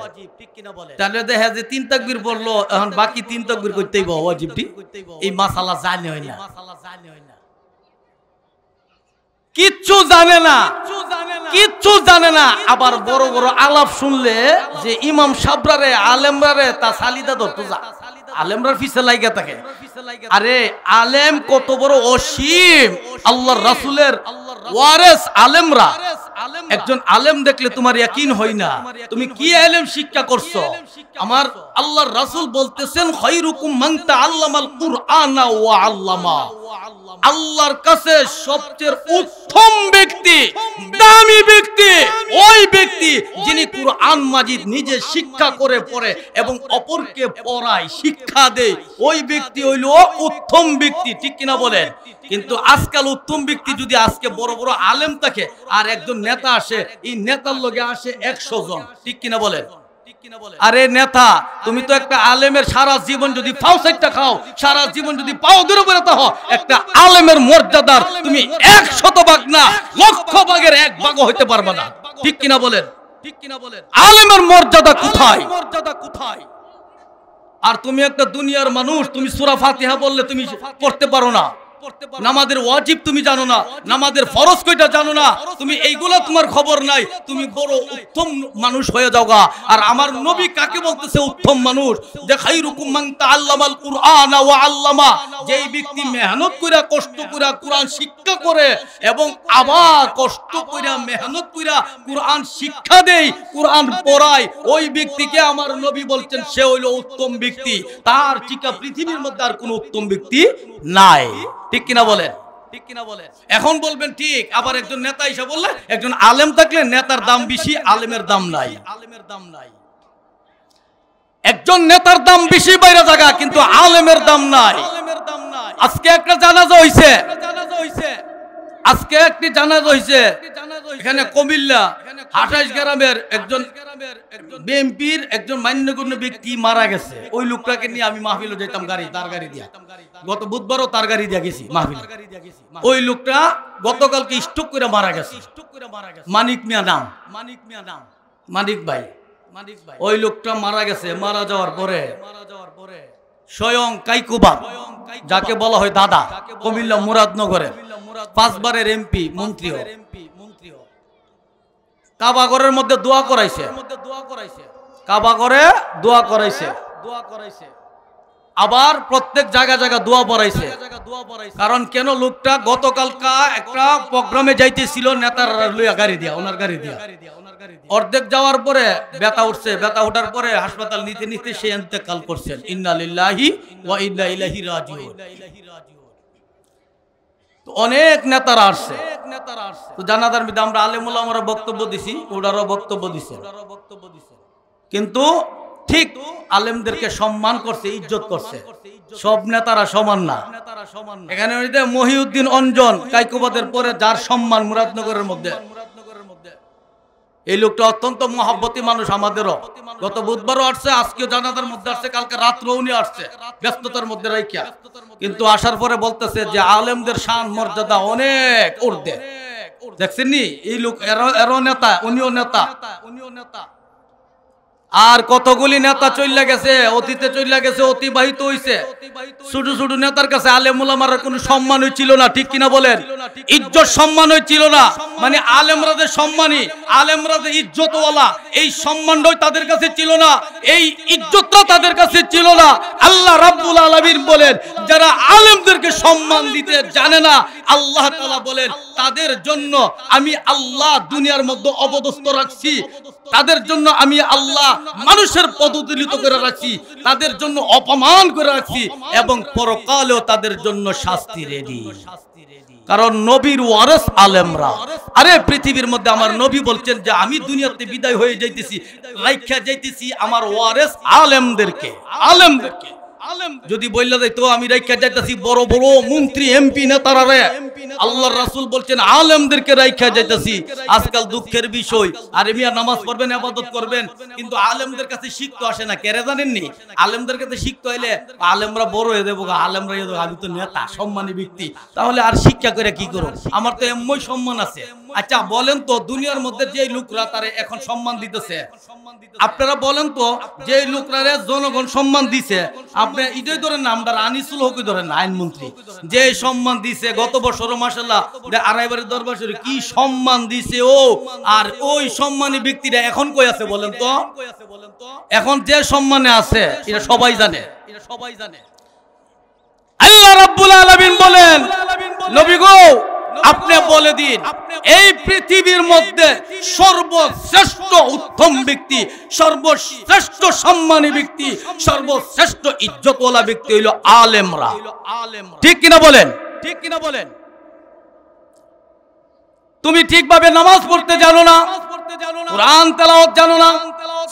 তাহলে দেখা যে 3 তাকবীর পড়লো, এখন বাকি 3 তাকবীর করতেই হবে ওয়াজিবটি, এই মাসালা জানে হয় না, কিচ্ছু জানে না, কিচ্ছু জানে না। আবার বড় বড় আলাপ শুনলে যে ইমাম সাবরারে আলেমরারে তা সালিদা ধরতো, যা আলেমরার পিছে লাগা থাকে। আরে আলেম কত বড় অসীম, আল্লাহর রাসূলের ওয়ারিস আলেমরা। একজন আলেম দেখলে তোমার ইয়াকিন হয় না, তুমি কি ইলম শিক্ষা করছো? আমার আল্লাহর রাসূল বলতেছেন খায়রুকুম মান তাআল্লামাল কুরআনা ওয়া আল্লামা, আল্লাহর কাছে সবচেয়ে উত্তম ব্যক্তি, দামি ব্যক্তি ওই ব্যক্তি যিনি কুরআন মাজিদ নিজে শিক্ষা করে পড়ে এবং অপরকে পড়ায়, শিক্ষা দেয়, ওই ব্যক্তি হইল উত্তম ব্যক্তি, ঠিক কিনা বলেন? কিন্তু আজকাল উত্তম ব্যক্তি যদি আজকে বড় বড় আলেম থাকে, আর একজন নেতা আসে, এই নেতার লগে আসে 100 জন, ঠিক কিনা বলেন? আরে নেতা, তুমি তো একটা আলেমের সারা জীবন যদি পাও সাইটটা খাও, সারা জীবন যদি পাও দূরে বেরো তাহ, একটা আলেমের মর্যাদার তুমি 100 ভাগ না, 1,00,000 ভাগের 1 ভাগও হইতে পারবে না, ঠিক কিনা বলেন? আলেমের মর্যাদা কোথায়? আর তুমি একটা দুনিয়ার মানুষ, তুমি সূরা ফাতিহা বললে তুমি পড়তে পারো না, নামাজের ওয়াজিব তুমি জানো না, নামাজের ফরজ কয়টা জানো না, তুমি এইগুলা তোমার খবর নাই, তুমি বড় উত্তম মানুষ হয়ে যাওগা। আর আমার নবী কাকে বলতেছে উত্তম মানুষ? যে খায়রুকুম মান তাআল্লামাল কুরআনা ওয়া আল্লামা, যেই ব্যক্তি মেহনত কইরা কষ্ট কইরা কুরআন শিক্ষা করে এবং আবার কষ্ট কইরা মেহনত কইরা কুরআন শিক্ষা দেয়, কুরআন পড়ায়, ওই ব্যক্তিকে আমার নবী বলছেন সে হইল উত্তম ব্যক্তি। তার টিকা পৃথিবীর মধ্যে আর কোনো উত্তম ব্যক্তি নাই, ঠিক কিনা বলেন? এখন বলবেন ঠিক, আবার একজন নেতা এসে বললে, একজন আলেম থাকলে নেতার দাম বেশি, আলেমের দাম নাই। একজন নেতার দাম বেশি বাইরে জায়গা, কিন্তু আলেমের দাম নাই। আজকে একটা জানাজা হইছে, আজকে একটি জানাজা হইছে এখানে 28 গ্রামের একজন বিএনপির একজন মান্যগণ্য ব্যক্তি মারা গেছে। ওই লোকটাকে নিয়ে আমি মাহফিলে যেতাম তার গাড়ি দিয়া। গত বুধবারও তার গাড়ি দিয়া গেছি মাহফিল। ওই লোকটা গতকালকে স্ট্রোক করে মারা গেছে। মানিক মিয়া নাম, মানিক ভাই। ওই লোকটা মারা গেছে। মারা যাওয়ার পরে স্বয়ং কাইকুবা, যাকে বলা হয় দাদা, কুমিল্লা মুরাদনগরের 5 বারের এমপি মন্ত্রী, কাবাগরের মধ্যে দোয়া করাইছে, কাবাগরে দোয়া করাইছে, আবার প্রত্যেক জায়গা দোয়া পড়াইছে। কারণ কেন, লোকটা গতকালকা একটা প্রোগ্রামে যাইতেছিল নেতার লইয়া গাড়ি দিয়া, ওনার গাড়ি দিয়া। অর্ধেক যাওয়ার পরে ব্যথা উঠছে, ব্যথা ওঠার পরে হাসপাতাল নিতে নিতে সে ইন্তেকাল করছেন। ইন্না লিল্লাহি ওয়া ইন্না ইলাইহি রাজিউন। অনেক নেতারা আসছে, তো জানাজার মধ্যে আমরা আলেমুল আমরা বক্তব্য দিছি, ওনারাও বক্তব্য দিছে, কিন্তু ঠিক আলেমদেরকে সম্মান করছে, ইজ্জত করছে। সব নেতারা সমান না। এখানে মহিউদ্দিন অঞ্জন কাইকুবাদের পরে যার সম্মান মুরাদনগরের মধ্যে, এই লোকটা অত্যন্ত মহাব্বতী মানুষ আমাদেরও। গত বুধবারও আসছে, আজকেও জানাজার মধ্যে আসছে, কালকে রাত্রেও উনি আসছে ব্যস্ততার মধ্যে রাইখা। কিন্তু আসার পরে বলতেছে যে আলেমদের শান মর্যাদা অনেক ঊর্ধ্বে। দেখছেন নি, এই লোক এরও নেতা, উনিও নেতা। আর কতগুলি নেতা চইলা গেছে, অতীতে চইলা গেছে, অতিবাহিত হইছে। ছোট ছোট নেতার কাছে আলেম ওলামার কোনো সম্মান ছিল না, ঠিক কিনা বলেন? ইজ্জত সম্মান ছিল না। মানে আলেমরা যে সম্মানী, আলেমরা যে ইজ্জতওয়ালা, এই সম্মানটাই তাদের কাছে ছিল না, এই ইজ্জতটা তাদের কাছে ছিল না। আল্লাহ রাব্বুল আলামিন বলেন, যারা আলেমদেরকে সম্মান দিতে জানে না, আল্লাহ তাআলা বলেন তাদের জন্য আমি আল্লাহ দুনিয়ার মধ্যে অবদস্থ রাখছি, তাদের জন্য আমি আল্লাহ মানুষের পদদলিত করে রাখছি, তাদের জন্য অপমান করে রাখছি, এবং পরকালেও তাদের জন্য শাস্তি রেডি। কারণ নবীর ওয়ারিস আলেমরা। আরে পৃথিবীর মধ্যে আমার নবী বলছেন যে আমি দুনিয়াতে বিদায় হয়ে যাইতেছি, রাইখা যাইতেছি আমার ওয়ারিস আলেমদেরকে। আলেমদেরকে যদি বললা যাই তো আমি রাইখা যাইতেছি বড় বড় মন্ত্রী এমপি নেতারা রে, আল্লাহর রাসূল বলছেন আলেমদেরকে রাইখা যাইতেছি। আজকাল দুঃখের বিষয়, আরে মিয়া নামাজ পড়বেন, ইবাদত করবেন, কিন্তু আলেমদের কাছে শিখতে আসে না। কেরে জানেননি? আলেমদের কাছে শিখতে হইলে আলেমরা বড় হয়ে দেবো, আলেমরা আমি তো নেতা, সম্মানী ব্যক্তি, তাহলে আর শিক্ষা করে কি করব? আমার তো এমনই সম্মান আছে। আচ্ছা বলেন তো, দুনিয়ার মধ্যে যে লোকরা তারে এখন সম্মান দিতেছে, আপনারা বলেন তো, যে লোকরা জনগণ সম্মান দিছে, আপনি এটাই ধরেন না, আমরা আনিসুল হকই ধরেন না, আইনমন্ত্রী, যে সম্মান দিছে গত বছর মাশাআল্লাহ আড়াইবারের দরবার শরীফ কি সম্মান দিছে ও, আর ওই সম্মানী ব্যক্তিরা এখন কই আছে বলেন তো? এখন যে সম্মানে আছে এটা সবাই জানে, এটা সবাই জানে। আল্লাহ রাব্বুল আলামিন বলেন, নবী গো আপনি বলে দিন, এই পৃথিবীর মধ্যে সর্বশ্রেষ্ঠ উত্তম ব্যক্তি, সর্বশ্রেষ্ঠ সম্মানী ব্যক্তি, সর্বশ্রেষ্ঠ ইজ্জতওয়ালা ব্যক্তি হইল আলেমরা। ঠিক কিনা বলেন? ঠিক কিনা বলেন? তুমি ঠিকভাবে নামাজ পড়তে জানো না, কোরআন তেলাওয়াত জানো না,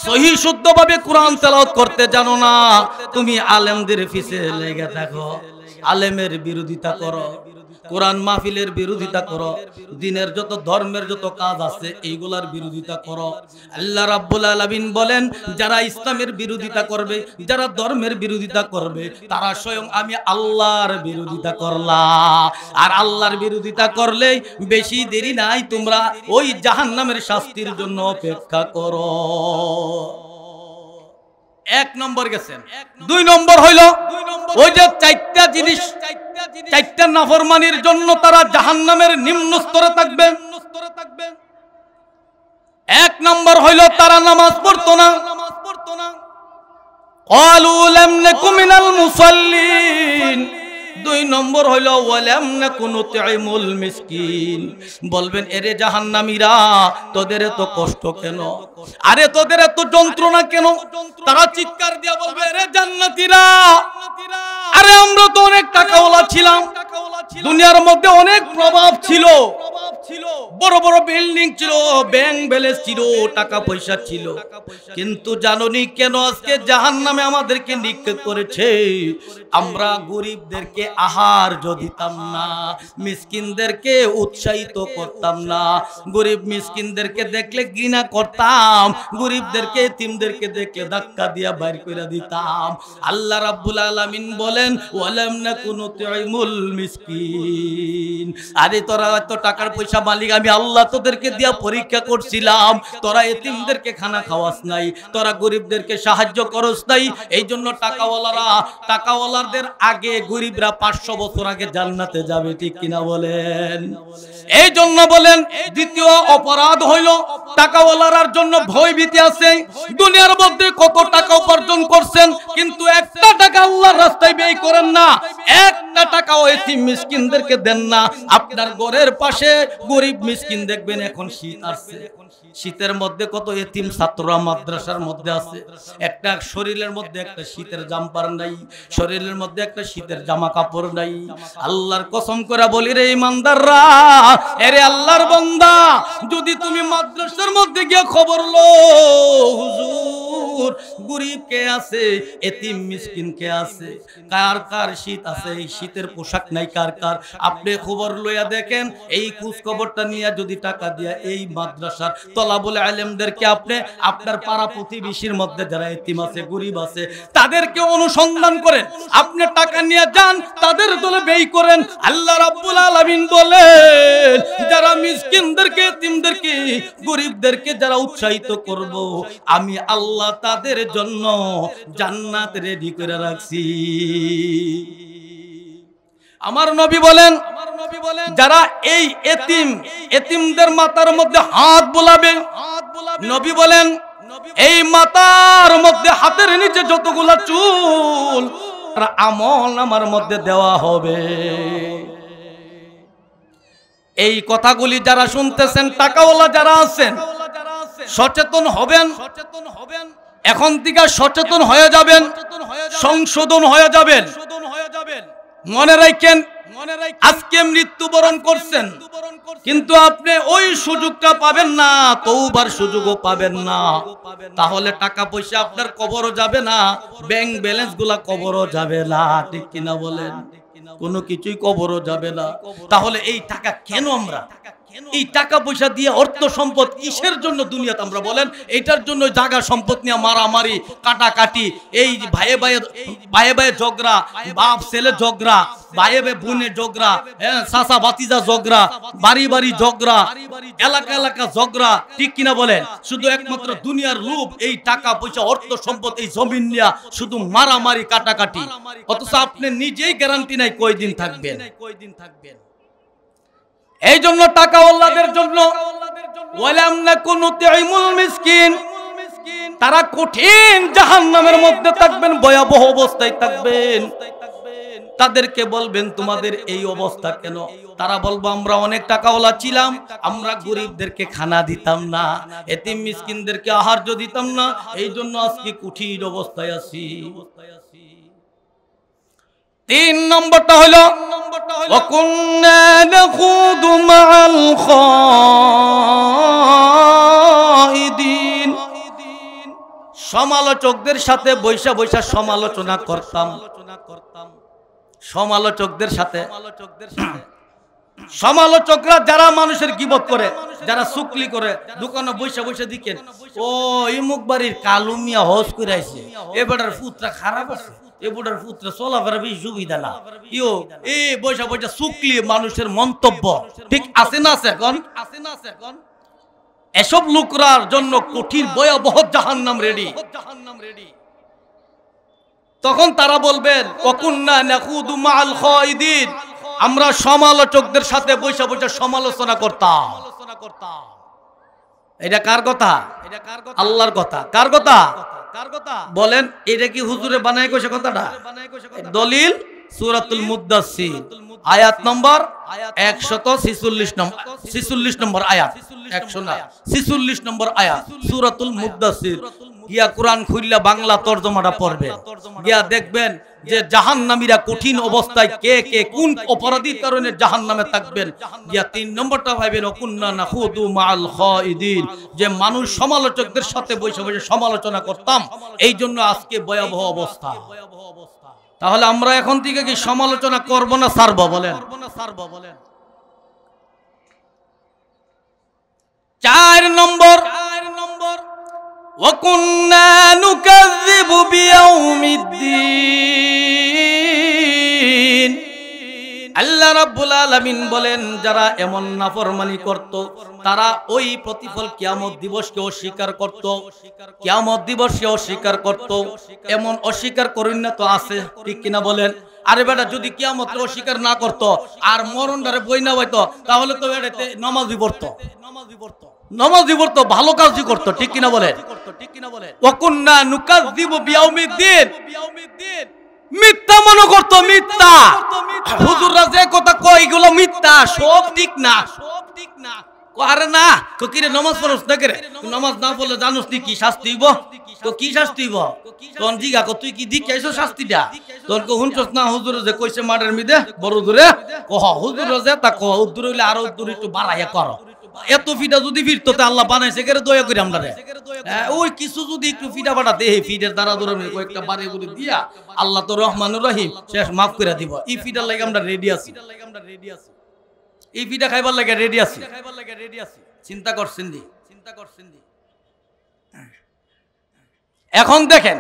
সহি শুদ্ধভাবে কোরআন তেলাওয়াত করতে জানো না, তুমি আলেমদের পিছে লেগে থাকো, আলেমের বিরোধিতা করো, কোরআন মাহফিলের বিরোধিতা করো, দিনের যত ধর্মের যত কাজ আছে এইগুলার বিরোধিতা করো। আল্লাহ রাব্বুল আলামিন বলেন, যারা ইসলামের বিরোধিতা করবে, যারা ধর্মের বিরোধিতা করবে, তারা স্বয়ং আমি আল্লাহর বিরোধিতা করলাম। আর আল্লাহর বিরোধিতা করলে বেশি দেরি নাই, তোমরা ওই জাহান্নামের শাস্তির জন্য অপেক্ষা করো। এক নম্বর গেছেন। 2 নম্বর হইল ওই যে 4টা জিনিস, 4টা নাফরমানির জন্য তারা জাহান্নামের নিম্ন স্তরে থাকবে। 1 নম্বর হইল তারা নামাজ পড়তো না। ক্বালু লাম নাকু মিনাল মুসাল্লিন। 2 নম্বর হইল ওয়ালাম নাকু নুতঈমুল মিসকিন। বলবেন এরে জাহান্নামীরা, তোদের এত কষ্ট কেন? আরে তোদের এত যন্ত্রণা কেন? তারা চিৎকার দিয়া বলবে, এরে জান্নাতীরা, আরে আমরা তো অনেক টাকাওয়ালা ছিলাম, দুনিয়ার মধ্যে অনেক প্রভাব ছিল, বড় বড় বিল্ডিং ছিল, ব্যাংক ব্যালেন্স ছিল, টাকা পয়সা ছিল, কিন্তু জানোনি কেন আজকে জাহান্নামে আমাদেরকে নিক্ষেপ করেছে? আমরা গরিবদেরকে আহার্য দিতাম না, মিসকিনদেরকে উৎসাহিত করতাম না, গরিব মিসকিনদেরকে দেখলে ঘৃণা করতাম, গরিবদেরকে এতিমদেরকে দেখলে ধাক্কা দিয়া বাইর করে দিতাম। আল্লাহ রাব্বুল আলামিন বলেন ওয়ালাম নাকুনু তুইমুল মিসকিন। আরে তোরা এত টাকার পয়সা মালিক, আমি আল্লাহ তোদেরকে দিয়া পরীক্ষা করছিলাম, তোরা এতিমদেরকে খানা খাওয়াস নাই, তোরা গরিবদেরকে সাহায্য করস নাই, এই জন্য টাকাওয়ালাদের আগে গরিবরা 500 বছর আগে জান্নাতে যাবে, ঠিক কিনা বলেন? এই জন্য বলেন দ্বিতীয় অপরাধ হইল টাকাওয়ালার জন্য ভয় ভীতি আছে। দুনিয়ার মধ্যে কত টাকা উপার্জন করছেন, কিন্তু একটা টাকা আল্লাহর রাস্তায় ব্যয় করেন না, একটা টাকাও এতিম মিসকিনদেরকে দেন না। আপনার ঘরের পাশে গরিব মিসকিন দেখবেন, এখন শীত আসছে, শীতের মধ্যে কত এতিম ছাত্ররা মাদ্রাসার মধ্যে আছে, একটা শরীরের মধ্যে একটা শীতের জাম্পার নাই, শরীরের মধ্যে একটা শীতের জামা কাপড় নাই। আল্লাহর কসম করে বলি রে ইমানদাররা, এরে আল্লাহর বান্দা, যদি তুমি মাদ্রাসার মধ্যে গিয়ে খবর লো হুজুর গরিব কে আছে, এতিম মিসকিন কে আছে, কার কার শীত আছে, এই শীতের পোশাক নাই কার কার, আপনি খবর লইয়া দেখেন, এই খোঁজ খবরটা নিয়ে যদি টাকা দিয়া এই মাদ্রাসার তলাবুল আলেমদেরকে আপনি আপনার পাড়া প্রতিবেশীর মধ্যে যারা এতিম আছে, গরিব আছে, তাদেরকে অনুসন্ধান করেন, আপনি টাকা নিয়ে যান, তাদের দলে ব্যয় করেন। আল্লাহ রাব্বুল আলামিন বলেন যারা মিসকিনদেরকে, এতিমদেরকে, গরিবদেরকে যারা উৎসাহিত করব, আমি আল্লাহ তাদের জন্য জান্নাত রেডি করে রাখছি। আমার নবী বলেন যারা এই এতিমদের মাথার মধ্যে হাত বোলাবে, নবী বলেন এই মাথার মধ্যে হাতের নিচে যতগুলা চুল আমল আমার মধ্যে দেওয়া হবে। এই কথাগুলি যারা শুনতেছেন, টাকাওয়ালা যারা আছেন, সচেতন হবেন, এখন থেকে সচেতন হয়ে যাবেন, সংশোধন হয়ে যাবেন। মনে রাখেন, আজকে মৃত্যুবরণ করছেন, কিন্তু আপনি ওই সুযোগটা পাবেন না, তওবার সুযোগও পাবেন না, তাহলে টাকা পয়সা আপনার কবরও যাবে না, ব্যাংক ব্যালেন্স গুলা কবরও যাবে না, ঠিক কিনা বলেন? কোনো কিছুই কবরও যাবে না। তাহলে এই টাকা কেন আমরা, এই টাকা পয়সা দিয়ে অর্থ সম্পদ কিসের জন্য দুনিয়াতে আমরা বলেন? এইটার জন্য জায়গা সম্পদ নিয়ে মারামারি, কাটাকাটি, এই ভাইয়ে ভাইয়ে ঝগড়া, বাপ ছেলে ঝগড়া, ভাইয়ে বোনে ঝগড়া, চাচা ভাতিজা ঝগড়া, বাড়ি বাড়ি ঝগড়া, এলাকা এলাকা ঝগড়া, ঠিক কিনা বলেন? শুধু একমাত্র দুনিয়ার লোভ, এই টাকা পয়সা অর্থ সম্পদ, এই জমিন নিয়ে শুধু মারামারি কাটাকাটি, অথচ আপনি নিজেই গ্যারান্টি নাই কয়দিন থাকবেন। এই জন্য টাকাওয়ালাদের জন্য ওয়ালাম নাকুনু তুইমুল মিসকিন, তারা কঠিন জাহান্নামের মধ্যে থাকবেন, ভয়াবহ অবস্থায় থাকবেন। তাদেরকে বলবেন তোমাদের এই অবস্থা কেন? তারা বলবো আমরা অনেক টাকাওয়ালা ছিলাম, আমরা গরিবদেরকে খানা দিতাম না, এতিম মিসকিনদেরকে আহার্য দিতাম না, এই জন্য আজকে কঠিন অবস্থায় আছি। 3 নম্বরটা হলো ওয়াকুন্না নাখুদু মাআল খাইদিন, সমালোচকদের সাথে বৈশা বৈশা সমালোচনা করতাম। সমালোচকদের সাথে, সমালোচকরা যারা মানুষের গীবত করে, যারা চুগলি করে, দোকানে বৈশা বৈশা দিকেন ও ইমুক বাড়ির কালু মিয়া হজ করে আইছে, এবারের পুত্রা খারাপ আছে, এবারের পুত্র চলাফেরা বেশি সুবিধা না, ইও এই বৈশা বৈশা চুগলি মানুষের মন্তব্য, ঠিক আছে না? এখন এসব লোকরার জন্য কঠিন ভয়াবহ জাহান্নাম রেডি। তখন তারা বলবেন ওয়াকুন্না নাখুদু মাআল খাইদিন, আমরা সমালোচকদের সাথে বৈশা বৈশা সমালোচনা করতাম। এটা কার কথা? আল্লাহর কথা। কার কথা বলেন? এটা কি হুজুরে বানায় কইছে কথাটা? দলিল সূরাতুল মুদ্দাসসির আয়াত নম্বর 146 নম্বর আয়াত, 146 নম্বর আয়াত, সূরাতুল মুদ্দাসসির গিয়া কোরআন খুললে বাংলা তরজমাটা পড়বেন, গিয়া দেখবেন যে জাহান্নামীরা কঠিন অবস্থায় কে কে কোন অপরাধীর কারণে জাহান্নামে থাকবেন। গিয়া ৩ নম্বরটা ভাবেন ওকুন্না নাখুদু মাআল খাইদিন, যে মানুষ সমালোচকদের সাথে বসে বসে সমালোচনা করতাম, এই জন্য আজকে ভয়াবহ অবস্থা। তাহলে আমরা এখন থেকে কি সমালোচনা করব না ছাড়ব বলেন? ৪ নম্বর ওয়াকুন্না নুকাযযিবু বিয়াউমিদ্দিন। আল্লাহ রাব্বুল আলামিন বলেন যারা এমন নাফরমানি করত তারা ওই প্রতিফল কিয়ামত দিবসকে অস্বীকার করত, কিয়ামত দিবসকে অস্বীকার করত। এমন অস্বীকার করেন না তো আছে, ঠিক কিনা বলেন? আরে বেটা যদি কিয়ামতকে অস্বীকার না করত আর মরণটারে বই না হইতো তাহলে তো এটাতে নামাজই পড়তো, নামাজই পড়তো, ভালো কাজই করতো, ঠিক কিনা বলেন? ওয়াকুন্না নুকাযযিবু বিয়াউমিদ্দিন, মিথ্যা মনে করতো, মিথ্যা। হুজুররা যে কথা কয় এগুলো মিথ্যা, সব ঠিক না। আরে না কিরে নামাজ পড়ছ না কে? নামাজ না পড়লে জানোস নি কি শাস্তি হইব? তো কি শাস্তি হইব? তখন জিগা তুই কি দিকে আইছো শাস্তিটা? তোর কো হুনছস না হুজুরে যে কইছে মাঠের মিদে বড় দূরে কহ হুজুরে যে তা কহ উদ্দুর হইলে আরো উদ্দুর একটু বাড়াইয়া করো। এত ফিটা যদি ফিরতো তে আল্লাহ বানাইছে কেরে দয়া করে আমরা রে। ওই কিছু যদি একটু ফিটা বাটা দেহে ফিটের দ্বারা ধরে কয়েকটা বাড়ি করে দিয়া আল্লাহ তো রহমানুর রহিম শেষ মাফ করে দিব। এই ফিটার লাগে আমরা রেডি আছি, এই ফিটা খাইবার লাগে রেডি আছি। চিন্তা করছেন দি, এখন দেখেন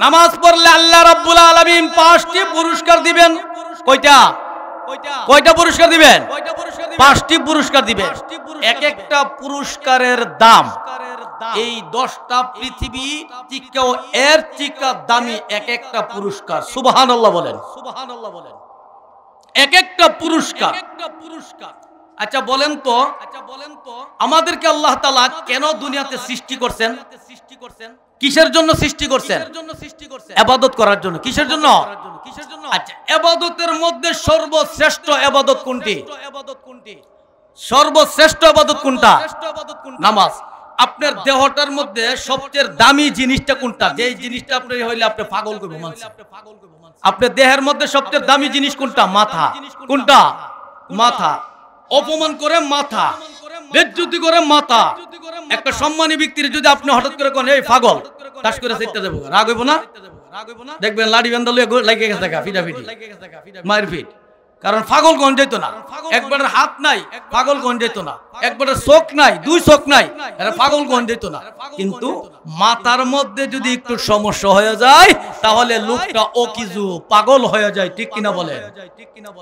নামাজ পড়লে আল্লাহ রাব্বুল আলামিন 5টি পুরস্কার দিবেন। কয়টা পুরস্কার দিবেন? 5টি পুরস্কার দিবেন। এক একটা পুরস্কারের দাম এই 10টা পৃথিবী টিকাও এর টিকা দামি এক একটা পুরস্কার। সুবহানাল্লাহ বলেন। এক একটা পুরস্কার। আচ্ছা বলেন তো আমাদেরকে আল্লাহ তাআলা কেন দুনিয়াতে সৃষ্টি করছেন? কিসের জন্য সৃষ্টি করছেন? ইবাদত করার জন্য। কিসের জন্য? আচ্ছা ইবাদতের মধ্যে সর্বশ্রেষ্ঠ ইবাদত কোনটি? সর্বশ্রেষ্ঠ ইবাদত কোনটা? নামাজ। আপনার দেহটার মধ্যে সবচেয়ে দামি জিনিসটা কোনটা? যে জিনিসটা আপনি হইলে আপনি পাগল করবে মানুষ। আপনার দেহের মধ্যে সবচেয়ে দামি জিনিস কোনটা? মাথা। কোনটা? মাথা। অপমান করে মাথা, বেজ্জতি করে মাথা। একটা সম্মানী ব্যক্তির যদি আপনি হঠাৎ করে কোন এই পাগল টাস করে সেটা দেব, রাগ হইব না? দেখবেন লাড়ি বান্ধা লাগে গেছে দেখা ফিটাফিটি মায়ের ফিট। কারণ পাগল কোন যেত না, একবার হাত নাই পাগল কোন যেত না, একবার চোখ নাই, 2 চোখ নাই, পাগল কোন যেত না। কিন্তু মাথার মধ্যে যদি একটু সমস্যা হয়ে যায় তাহলে লোকটা ও কিছু পাগল হয়ে যায়, ঠিক কিনা বলেন?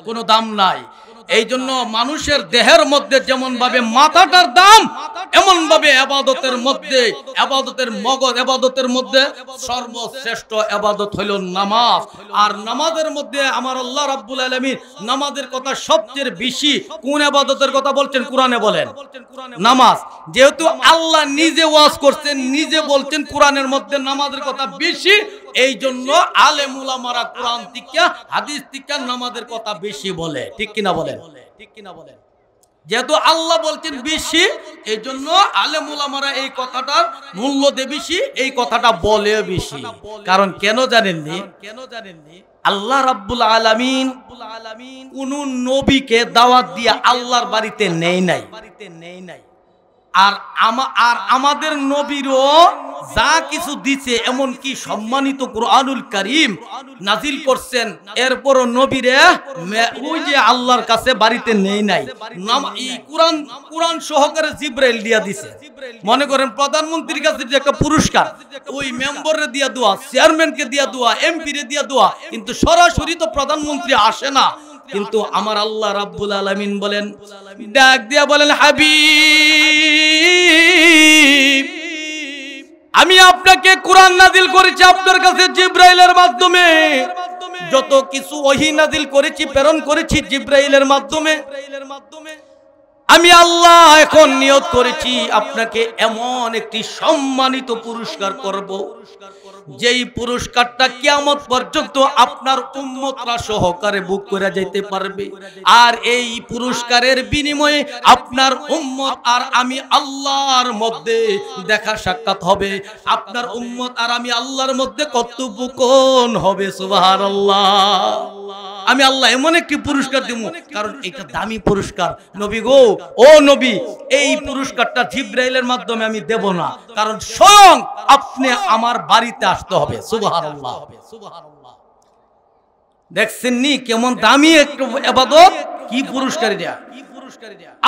কোনো দাম নাই। এই জন্য মানুষের দেহের মধ্যে যেমন ভাবে মাথাটার দাম, এমন ভাবে ইবাদতের মধ্যে, ইবাদতের মগজ, ইবাদতের মধ্যে সর্বশ্রেষ্ঠ ইবাদত হইল নামাজ। আর নামাজের মধ্যে আমার আল্লাহ রাব্বুল আলামিন নামাজের কথা সবচেয়ে বেশি কোন ইবাদতের কথা বলছেন? কোরআনে বলেন নামাজ। যেহেতু আল্লাহ নিজে ওয়াজ করছেন, নিজে বলছেন কোরআনের মধ্যে নামাজের কথা বেশি, এই জন্য আলেম উলামারা কোরআন থেকে হাদিস থেকে নামাজের কথা বেশি বলে, ঠিক কিনা বলেন? যেহেতু আল্লাহ বলছেন বেশি, এই জন্য আলেম উলামারা এই কথাটার মূল্য দেয় বেশি, এই কথাটা বলে বেশি। কারণ কেন জানেননি? আল্লাহ রাব্বুল আলামিন কোন নবীকে দাওয়াত দিয়ে আল্লাহর বাড়িতে নেই নাই। আর আমাদের নবীরও যা কিছু দিছে, এমন কি সম্মানিত কুরআনুল কারীম নাজিল করছেন, এরপরও নবীরে ওই যে আল্লাহর কাছে বাড়িতে নেই নাই। কোরআন সহকারে জিবরাইল দিয়া দিছে। মনে করেন প্রধানমন্ত্রীর কাছে যে একটা পুরস্কার, ওই মেম্বারে দিয়া দোয়া, চেয়ারম্যানকে দিয়া দোয়া, এমপি রে দিয়া দোয়া, কিন্তু সরাসরি তো প্রধানমন্ত্রী আসে না। কিন্তু আমার আল্লাহ রাব্বুল আলামিন বলেন, ডাক দিয়া বলেন, হাবিব আমি আপনাকে কোরআন নাজিল করেছি আপনার কাছে জিবরাইলের মাধ্যমে। যত কিছু ওহী নাজিল করেছি, প্রেরণ করেছি জিবরাইলের মাধ্যমে। আমি আল্লাহ এখন নিয়ত করেছি আপনাকে এমন একটি সম্মানিত পুরস্কার করব, যেই পুরস্কারটা কিয়ামত পর্যন্ত আপনার উম্মতরা সহকারে বুক করে যেতে পারবে। আর এই পুরস্কারের বিনিময়ে আপনার উম্মত আর আমি আল্লাহর মধ্যে দেখা সাক্ষাৎ হবে। আপনার উম্মত আর আমি আল্লাহর মধ্যে কর্তব্যপূর্ণ হবে। সুবহানাল্লাহ। আমি আল্লাহ এমন একটি পুরস্কার দেব, কারণ এটা দামি পুরস্কার। নবী গো, ও নবী, এই পুরস্কারটা জিবরাইলের মাধ্যমে আমি দেব না, কারণ স্বয়ং আপনি আমার বাড়িতে আসতে হবে। সুবহানাল্লাহ। দেখছেন নি কেমন দামি একটু ইবাদত, কি পুরস্কার দেয়া।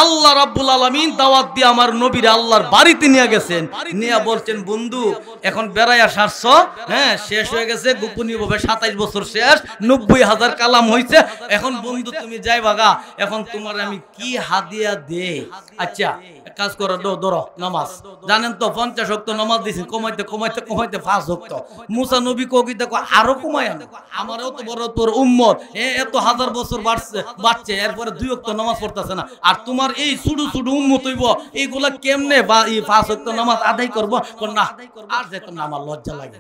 আল্লাহ রাব্বুল আলামিন দাওয়াত দিয়ে আমার নবীর আল্লাহর বাড়িতে নিয়ে গেছেন, নিয়ে বলছেন বন্ধু এখন বেড়াইয়া সারছ, হ্যাঁ শেষ হয়ে গেছে গোপনীয় ভাবে 27 বছর শেষ, 90,000 কালাম হয়েছে, এখন বন্ধু তুমি যাই ভাগা, এখন তোমার আমি কি হাদিয়া দে। আচ্ছা কাজ করো, ধরো নামাজ। জানেন তো 50 ওয়াক্ত নামাজ দিয়েছেন, কমাইতে কমাইতে কমাইতে 5 ওয়াক্ত। মুসা নবী কবি দেখো আরো কমায় আনো, আমারও তো বড় তোর উম্মত এত হাজার বছর বাড়ছে, এরপরে 2 ওয়াক্ত নামাজ পড়তেছে না, আর তোমার এই ছোট ছোট উম্মত হইব, এইগুলা কেমনে বা এই 5 ওয়াক্ত নামাজ আদায় করবো না, আর যেত না, আমার লজ্জা লাগে।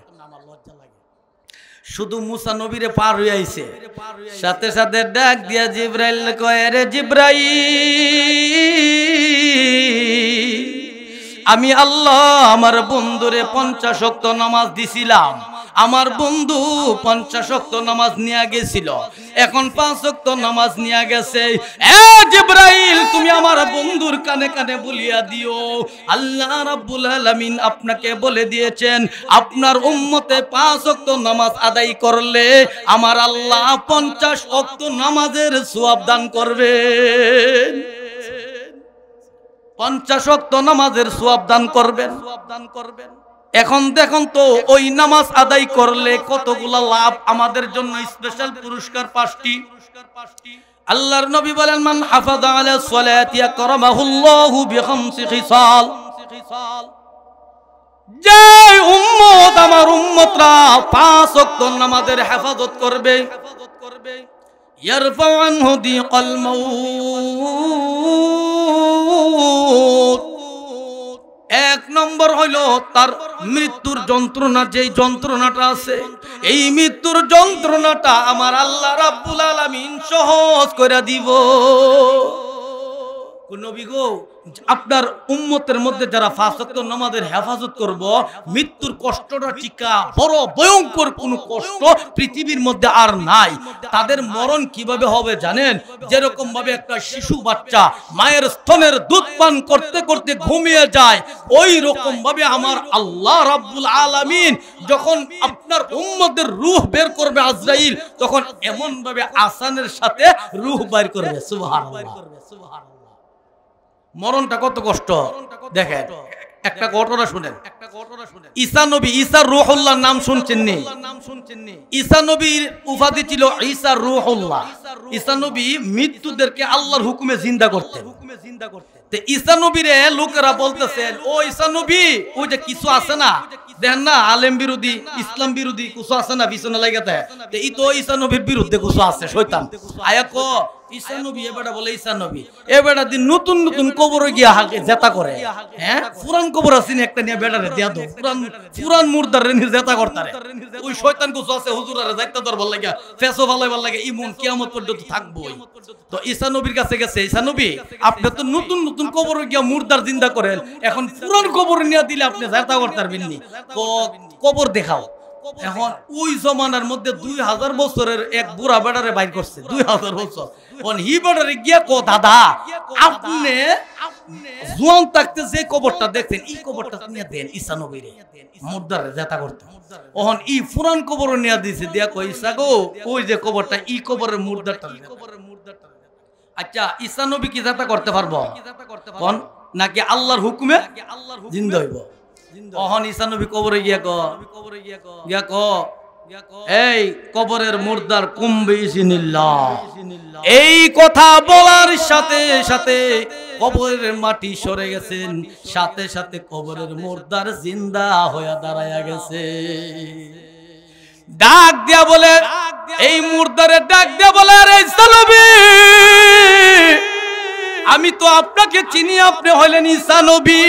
শুধু মুসা নবীরে পার হয়ে আইছে, সাথে সাথে ডাক দিয়া জিবরাইল কয়, রে জিবরাইল, আমি আল্লাহ আমার বন্ধুরে 50 ওয়াক্ত নামাজ দিছিলাম, আমার বন্ধু 50 ওয়াক্ত নামাজ নিয়ে গেছিল, এখন 5 ওয়াক্ত নামাজ নিয়ে গেছে। এ জিবরাইল, তুমি আমার বন্ধুর কানে কানে বলিয়া দিও, আল্লাহ রাব্বুল আলামিন আপনাকে বলে দিয়েছেন আপনার উম্মতে 5 ওয়াক্ত নামাজ আদায় করলে আমার আল্লাহ 50 ওয়াক্ত নামাজের সওয়াব দান করবেন। 50 ওয়াক্ত নামাজের সওয়াব দান করবেন। এখন দেখুন তো ওই নামাজ আদায় করলে কতগুলা লাভ আমাদের জন্য। স্পেশাল পুরস্কার 5টি। আল্লাহর নবী বলেন, মান হাফাযা আলা সালাতি আকরামাহুল্লাহু বিখামসি খিসাল। যে উম্মত আমার উম্মতরা 5 ওয়াক্ত নামাজের হেফাজত করবে, ইয়ারফাউ আনহু দিকাল মাউত। 1 নম্বর হইল তার মৃত্যুর যন্ত্রণা, যেই যন্ত্রণাটা আছে, এই মৃত্যুর যন্ত্রণাটা আমার আল্লাহ রাব্বুল আলামিন সহজ করে দিব। নবী গো, আপনার উম্মতের মধ্যে যারা 5 ওয়াক্ত নামাজের হেফাজত করব, মৃত্যুর কষ্টটা টিকা বড় ভয়ঙ্কর কোন কষ্ট পৃথিবীর মধ্যে আর নাই। তাদের মরণ কিভাবে হবে জানেন? যেরকম ভাবে একটা শিশু বাচ্চা মায়ের স্তনের দুধ পান করতে করতে ঘুমিয়ে যায়, ওই রকম ভাবে আমার আল্লাহ রাব্বুল আলামিন যখন আপনার উম্মতের রূহ বের করবে আজরাইল, তখন এমন ভাবে আসানের সাথে রূহ বের করবে। সুবহানাল্লাহ। মরণটা কত কষ্ট দেখেন। একটা ঘটনা শুনেন। ঈসা নবী, ঈসা রূহুল্লাহর নাম শুনছেন নি? ঈসা নবীর উপাধি ছিল ঈসা রূহুল্লাহ। ঈসা নবী মৃত্যুদেরকে আল্লাহর হুকুমে জিন্দা করতেন। তো ঈসা নবীরে লোকেরা বলতেছেন, ও ঈসা নবী, ওই যে কিছু আছে না, দেখেন না আলেম বিরোধী, ইসলাম বিরোধী কিছু আছে না পিছনে লাগাতে, তো এই তো ঈসা নবীর বিরুদ্ধে কিছু আছে শয়তান। আয়াকো ঈসা নবী এবারে বলে, ঈসা নবী এবারে দিন নতুন নতুন কবরে গিয়া হাকে জেতা করে। হ্যাঁ, পুরান কবর আছে একটা নিয়ে বেটারে দিয়া দাও, পুরান মুর্দারে নিয়ে জেতা করতারে। ওই শয়তান কিছু আছে হুজুরারে যাইতে দর ভাল লাগে, ফেসো ভালো ভাল লাগে, ইমন কিয়ামত পর্যন্ত থাকবই। তো ঈসা নবীর কাছে গেছে, ঈসা নবী আপনি তো নতুন নতুন কবরে গিয়া মুর্দার জিন্দা করেন, এখন পুরান কবরে নিয়ে দিলে আপনি জেতা করতে পারবেন নি, কবর দেখাও। এখন ওই জমানার মধ্যে 2000 বছরের এক বুড়া বেড়ারে বাইর করছে, 2000 বছর। হি বেড়ারে গিয়া কো, দাদা আপনি জোয়ান থাকতে যে কবরটা দেখছেন, এই কবরটা নিয়ে দেন ঈসা নবীরে, মুর্দারে জেতা করতে। ওহন ই পুরান কবর নিয়ে দিছে, দিয়া কই ঈসা গো, ওই যে কবরটা, ই কবরের মুর্দাটা। আচ্ছা ঈসা নবী কি জেতা করতে পারবো কোন, নাকি আল্লাহর হুকুমে জিন্দা হইব? ওহন ঈসা নবী কবরে গিয়া কো, এই কবরের মুর্দার কুম্বে ইসিনিল্লাহ। এই কথা বলার সাথে সাথে কবরের মাটি সরে গেছেন, সাথে সাথে কবরের মুর্দার জিন্দা হয়ে দাঁড়ায়া গেছে। ডাক দিয়া বলে, এই মুর্দারে ডাক দিয়া বলে, আরে ঈসা নবী, আমি তো আপনাকে চিনি, আপনি হলেন ঈসা নবী।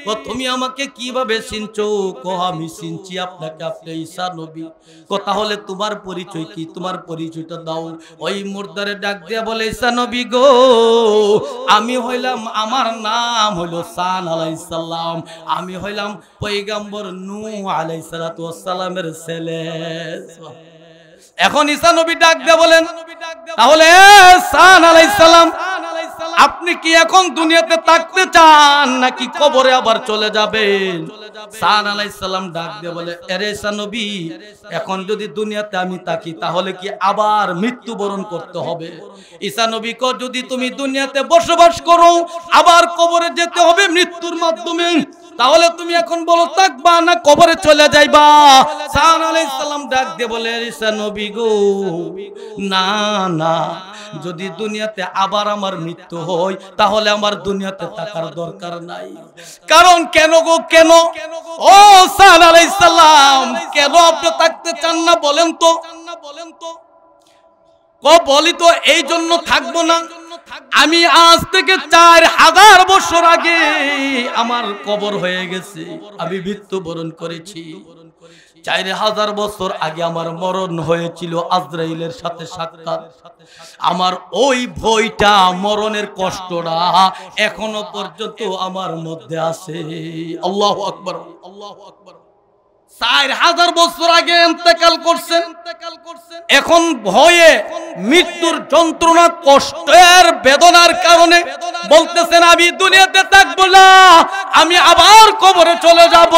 ও তুমি আমাকে কিভাবে চিনছো? কো আমি চিনছি আপনাকে, আপনি ঈসা নবী। কো তাহলে তোমার পরিচয় কি? তোমার পরিচয়টা দাও। ওই মুর্দারে ডাক দিয়া বলে, ঈসা নবী গো, আমি হইলাম, আমার নাম হইল সান আলাইহিস সালাম, আমি হইলাম পয়গম্বর নূহ আলাইহিস সালাতু ওয়াস সালামের ছেলে। এখন ঈসা নবী ডাক দিয়ে বলেন, তাহলে সান আলাইহিস সালাম, আপনি কি এখন দুনিয়াতে থাকতে চান নাকি কবরে আবার চলে যাবেন? সান আলাইহিস সালাম ডাক দিয়ে বলে, আরে ঈসা নবী, এখন যদি দুনিয়াতে আমি থাকি তাহলে কি আবার মৃত্যুবরণ করতে হবে? ঈসা নবী কো, যদি তুমি দুনিয়াতে বসবাস করো আবার কবরে যেতে হবে মৃত্যুর মাধ্যমে, তাহলে তুমি এখন বলো থাকবা না কবরে চলে যাইবা? সান আলাইহিস সালাম ডাক দিয়ে বলে, ঈসা নবী গো, না না, যদি দুনিয়াতে আবার আমার মৃত্যু হয় তাহলে আমার দুনিয়াতে থাকার দরকার নাই। কারণ কেন গো, কেন? ও সান আলাইহিস সালাম, কেন আপনি থাকতে চান না বলেন তো? বলি তো এই জন্য থাকবো না, আমি আজ থেকে 4000 বছর আগে আমার কবর হয়ে গেছে, আমি মৃত্যুবরণ করেছি। 4000 বছর আগে আমার মরণ হয়েছিল আজরাইলের সাথে সাক্ষাৎ। আমার ওই ভয়টা, মরণের কষ্টটা এখনো পর্যন্ত আমার মধ্যে আছে। আল্লাহু আকবার, আল্লাহু আকবার। 4000 বছর আগে ইন্তেকাল করছেন, এখন ভয়ে, মৃত্যুর যন্ত্রণা, কষ্টের বেদনার কারণে বলতেছেন আমি দুনিয়াতে থাকবো না, আমি আবার কবরে চলে যাব।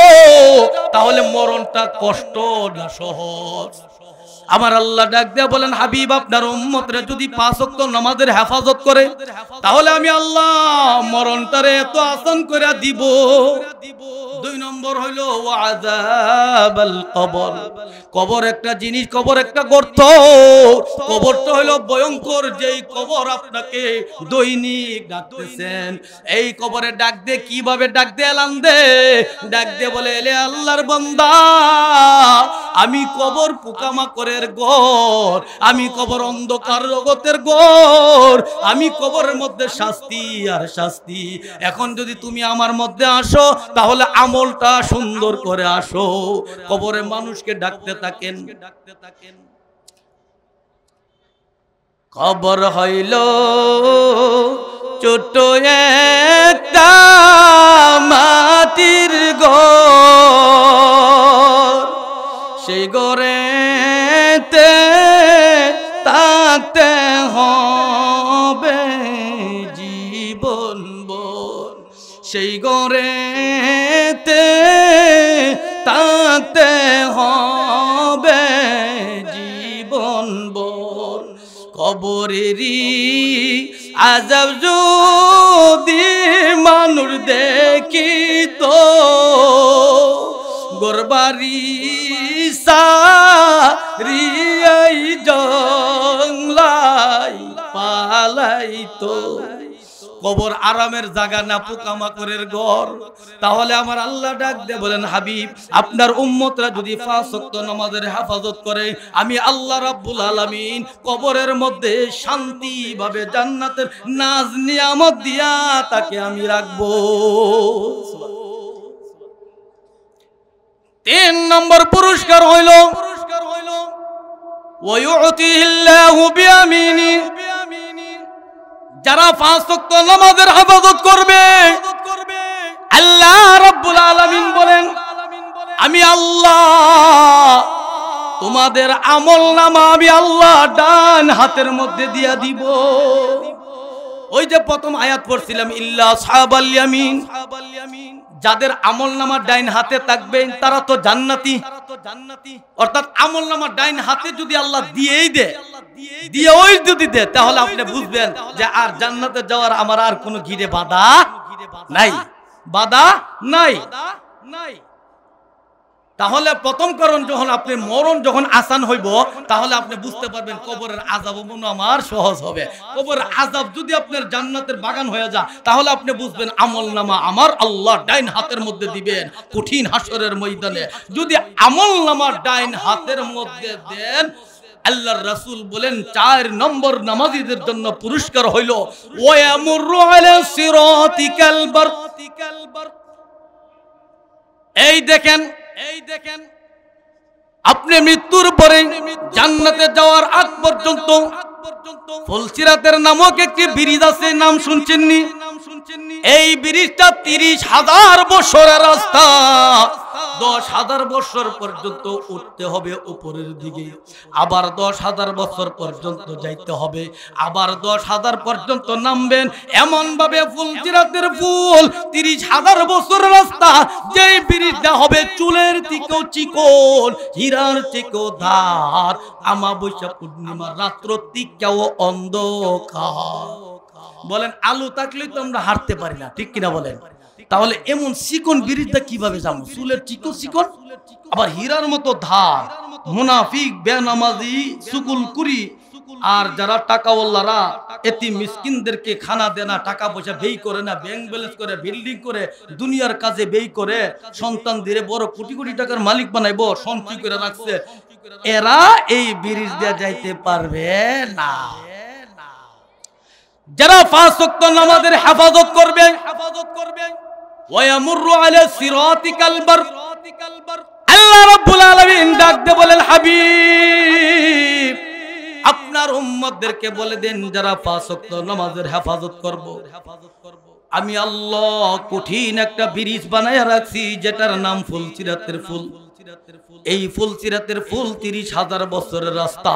তাহলে মরণটা কষ্ট না সহজ? আমার আল্লাহ ডাক দিয়া বলেন, হাবিব, আপনার উম্মতরা যদি 5 ওয়াক্ত নামাজের হেফাজত করে তাহলে আমি আল্লাহ মরণটারে এত আসান করে দিব। 2 নম্বর হইলো ওয়াযাবাল কবর। কবর একটা জিনিস, কবর একটা গর্ত। কবরটা হইলো ভয়ঙ্কর, যেই কবর আপনাকে দৈনিক ডাকতেছেন। এই কবরে ডাক দে, কিভাবে ডাক দে? এলান দে, ডাক দে বলে, এলে আল্লাহর বান্দা, আমি কবর পোকামাকড়ের ঘর, আমি কবর অন্ধকার জগতের ঘর, আমি কবরের মধ্যে শাস্তি আর শাস্তি। এখন যদি তুমি আমার মধ্যে আসো তাহলে আমলটা সুন্দর করে আসো। কবরে মানুষকে ডাকতে থাকেন। কবর হইল ছোট একটা মাটির ঘর, সেই ঘরেতে থাকতে হবে জীবনভর, সেই ঘরেতে থাকতে হবে জীবনভর। কবরেরই আযাব যদি মানুষ দেখিত, গোরবারি সারিয়াই জংলাই পালাইতো। কবর আরামের জায়গা না, পোকামাকড়ের ঘর। তাহলে আমার আল্লাহ ডাক দিয়ে বলেন, হাবিব, আপনার উম্মতরা যদি 5 ওয়াক্ত নামাজের হেফাজত করে আমি আল্লাহ রাব্বুল আলামিন কবরের মধ্যে শান্তি ভাবে জান্নাতের নাজ নিয়ামত দিয়া তাকে আমি রাখবো। 3 নম্বর পুরস্কার হইল ওয়ায়ুতিহিল্লাহু বিয়ামিনি। যারা 5 ওয়াক্ত নামাজের হেফাজত করবে, আল্লাহ রাব্বুল আলামিন বলেন, আমি আল্লাহ তোমাদের আমলনামা আমি আল্লাহ ডান হাতের মধ্যে দিয়া দিব। ওই যে প্রথম আয়াত পড়ছিলাম, ইল্লা আসহাবাল ইয়ামিন, যাদের আমলনামা ডাইন হাতে থাকবে তারা তো জান্নাতি। অর্থাৎ আমলনামা ডাইন হাতে যদি আল্লাহ দিয়েই দেয়, দিয়ে ওই যদি দেয়, তাহলে আপনি বুঝবেন যে আর জান্নাতে যাওয়ার আমার আর কোনো ঘিরে বাধা নাই, বাধা নাই। তাহলে প্রথম কারণ, যখন আপনি মরণ যখন আসান হইব তাহলে আপনি বুঝতে পারবেন কবরের আযাব মনে আমার সহজ হবে। কবরের আযাব যদি আপনার জান্নাতের বাগান হয়ে যায় তাহলে আপনি বুঝবেন আমলনামা আমার আল্লাহ ডাইন হাতের মধ্যে দিবেন কঠিন হাসরের ময়দানে। যদি আমলনামা ডাইন হাতের মধ্যে দেন, আল্লাহর রাসূল বলেন 4 নম্বর নামাজীদের জন্য পুরস্কার হইল ওয়ায়ামুরু আলা সিরাতিকাল বারক। এই দেখেন আপনি মৃত্যুর পরে জান্নাতে যাওয়ার আগ পর্যন্ত ফুলসিরাতের নামক একটি ব্রিজ আছে, নাম শুনছেননি? এই ব্রিজটা 30,000 বছরের রাস্তা। 10,000 বছর পর্যন্ত উঠতে হবে উপরের দিকে, আবার 10,000 বছর পর্যন্ত যাইতে হবে, আবার 10,000 পর্যন্ত নামবেন। এমন ভাবে ফুলসিরাতের ফুল 30,000 বছর রাস্তা। যেই ব্রিজটা হবে চুলের থেকেও চিকন, হীরার থেকেও ধার, আমাবস্যা পূর্ণিমা রাত্র থেকেও অন্ধকার। বলেন আলু থাকলেই তো আমরা হাঁটতে পারি না, ঠিক কিনা বলেন? তাহলে এমন চিকন ব্রিজটা কিভাবে যাবো? চুলের চিকন, আবার হীরার মতো ধার। মুনাফিক, বেনামাজি, সুকুলকুরি আর যারা টাকাওয়ালারা এতিম মিসকিনদেরকে খানা দেনা, টাকা পয়সা ব্যয় করে না, ব্যাংক ব্যালেন্স করে, বিল্ডিং করে, দুনিয়ার কাজে ব্যয় করে, সন্তান দিয়ে বড় কোটি কোটি টাকার মালিক বানাইবো, সঞ্চয় করে রাখছে, এরা এই ব্রিজ দিয়ে যাইতে পারবে না। যারা 5 ওয়াক্ত নামাজের হেফাজত করবে, ওয়ায়ামুরু আলা সিরাতিকাল বার, আল্লাহ রাব্বুল আলামিন ডাক দিয়ে বলেন, হাবিব আপনার উম্মতদেরকে বলে দেন যারা 5 ওয়াক্ত নামাজের হেফাজত করব, আমি আল্লাহ কঠিন একটা ব্রিজ বানায়া রাখছি যেটার নাম ফুলসিরাতের ফুল। এই ফুলসিরাতের ফুল 30,000 বছরের রাস্তা।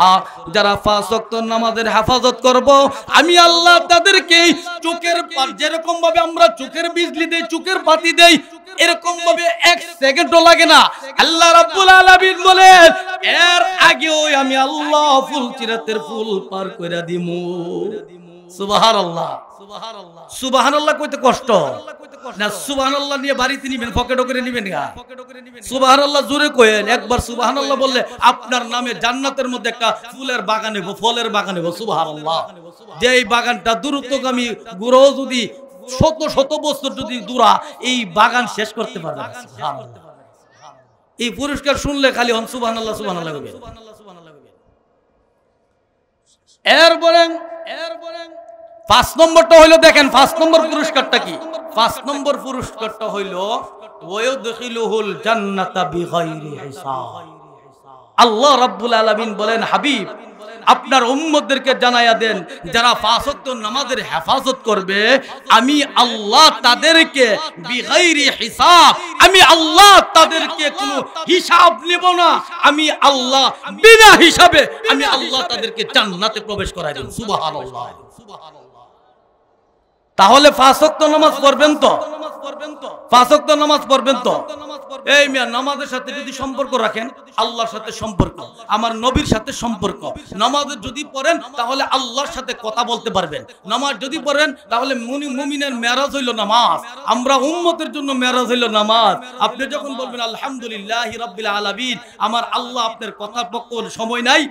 যারা 5 ওয়াক্ত নামাজের হেফাজত করব, আমি আল্লাহ তাদেরকে চোখের যেরকম ভাবে আমরা চোখের বিজলি দেই, চোখের বাতি দেই, এরকম ভাবে 1 সেকেন্ডও লাগে না। আল্লাহ রাব্বুল আলামিন বলেন এর আগেও আমি আল্লাহ ফুলসিরাতের ফুল পার কইরা দিমু। সুবহানাল্লাহ, সুবহানাল্লাহ কইতে কষ্ট না, সুবহানাল্লাহ নিয়ে বাড়িতে নিবেন, পকেটে করে নিবেন না। সুবহানাল্লাহ জোরে কইেন, একবার সুবহানাল্লাহ বললে আপনার নামে জান্নাতের মধ্যে একটা ফুলের বাগান হবে, ফলের বাগান হবে। সুবহানাল্লাহ। যে এই বাগানটা দূরত্বগামী গুরু যদি শত বছর যদি দূরা, এই বাগান শেষ করতে পারবে না। সুবহানাল্লাহ। এই পুরস্কার শুনলে খালি হন সুবহানাল্লাহ সুবহানাল্লাহ কইবেন। এরপরে 5 নম্বরটা হইলো, দেখেন 5 নম্বর পুরস্কারটা কি? 5 নম্বর পুরস্কারটা হইলো ওয়ায়ুদখিলুহুল জান্নাতা বিগাইরি হিসাব। আল্লাহ রাব্বুল আলামিন বলেন, হাবিব আপনার উম্মতদেরকে জানায়া দেন যারা 5 ওয়াক্ত নামাজের হেফাজত করবে, আমি আল্লাহ তাদেরকে বিগাইরি হিসাব, আমি আল্লাহ তাদেরকে কোনো হিসাব নেব না, আমি আল্লাহ বিনা হিসাবে আমি আল্লাহ তাদেরকে জান্নাতে প্রবেশ করাই দেব। সুবহানাল্লাহ। তাহলে 5 ওয়াক্ত নামাজ পড়বেন তো? 5 ওয়াক্ত নামাজ পড়বেন তো? এই মিয়া, নামাজের সাথে যদি সম্পর্ক রাখেন, আল্লাহর সাথে সম্পর্ক, আমার নবীর সাথে সম্পর্ক। নামাজ যদি পড়েন তাহলে আল্লাহর সাথে কথা বলতে পারবেন। নামাজ যদি পড়েন তাহলে মুমিনের মেরাজ হইল নামাজ, আমরা উম্মতের জন্য মেরাজ হইল নামাজ। আপনি যখন বলবেন আলহামদুলিল্লাহি রাব্বিল আলামিন, আমার আল্লাহ আপনার কথা পক্ষর সময় নাই,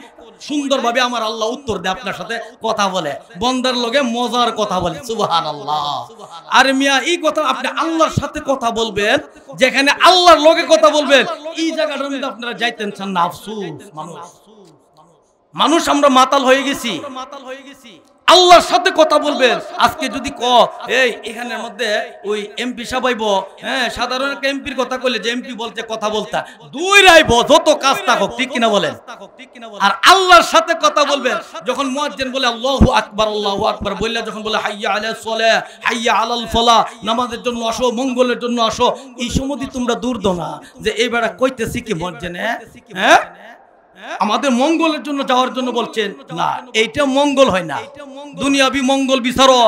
সুন্দরভাবে আমার আল্লাহ উত্তর দেয়, আপনার সাথে কথা বলে, বন্দার লগে মজার কথা বলে। সুবহানাল্লাহ। আর মিয়া এই কথা আপনি আল্লাহর সাথে কথা বলবেন, যেখানে আল্লাহর লগে কথা বলবেন, এই জায়গাটার মধ্যে আপনারা যাইতেন চান না। আফসোস, মানুষ আমরা মাতাল হয়ে গেছি। আল্লাহর সাথে কথা বলবেন। আজকে যদি এই এখানের মধ্যে ওই এমপি সাহেব, হ্যাঁ, সাধারণ একটা এমপির কথা কইলে যে এমপি বলতে কথা বলতা দুই রাইব, যত কাজ থাকুক, ঠিক কিনা বলেন? আর আল্লাহর সাথে কথা বলবেন যখন মুয়াজ্জিন বলে আল্লাহু আকবার বললে, যখন বলে হাইয়া আলাস সালাহ, হাইয়া আলাল ফালাহ, নামাজের জন্য আসো, মঙ্গলের জন্য আসো, এই সময় তোমরা দূর দো না যে এই বেড়া কইতেছি কি মুয়াজ্জিন, হ্যাঁ আমাদের মঙ্গলের জন্য যাওয়ার জন্য বলছেন না, এইটা মঙ্গল হয় না। দুনিয়াবি মঙ্গল বিচারো,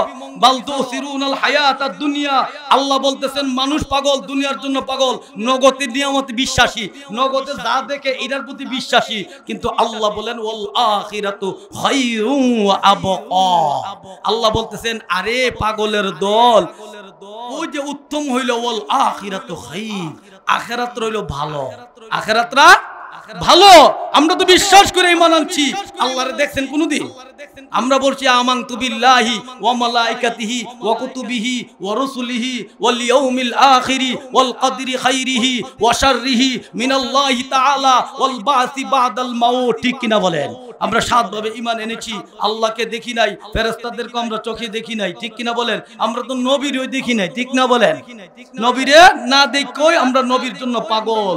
বাল তুসিরুনাল হায়াতাদ দুনিয়া। আল্লাহ বলতেছেন মানুষ পাগল, দুনিয়ার জন্য পাগল, নগদে নিয়ামতে বিশ্বাসী, নগদে যা দেখে এটার প্রতি বিশ্বাসী। কিন্তু আল্লাহ বলেন ওয়াল আখিরাতু খায়রুন ওয়া আবকা। আল্লাহ বলতেছেন আরে পাগলের দল, ওই যে উত্তম হইল ওয়াল আখিরাতু খায়র, আখিরাত রইল ভালো, আখিরাতরা ভালো, আমরা তো বিশ্বাস করে ঈমান আনছি। আল্লাহরে দেখছেন কোনদিন? আমরা বলছি আমানতু বিল্লাহি ওয়া মালাইকাতিহি ওয়া কুতুবিহি ওয়া রুসুলিহি ওয়াল ইয়াউমিল আখিরি ওয়াল কদরি খাইরিহি ওয়া শাররিহি মিনাল্লাহি তাআলা ওয়াল বাসি বাদাল মাউত। ঠিক কিনা বলেন? আমরা সাতভাবে ঈমান এনেছি। আল্লাহকে দেখি নাই, ফেরেশতাদেরকে আমরা চোখে দেখি নাই। ঠিক কিনা বলেন? আমরা তো নবীরও দেখি নাই। ঠিক না বলেন? নবীরে না দেখই আমরা নবীর জন্য পাগল।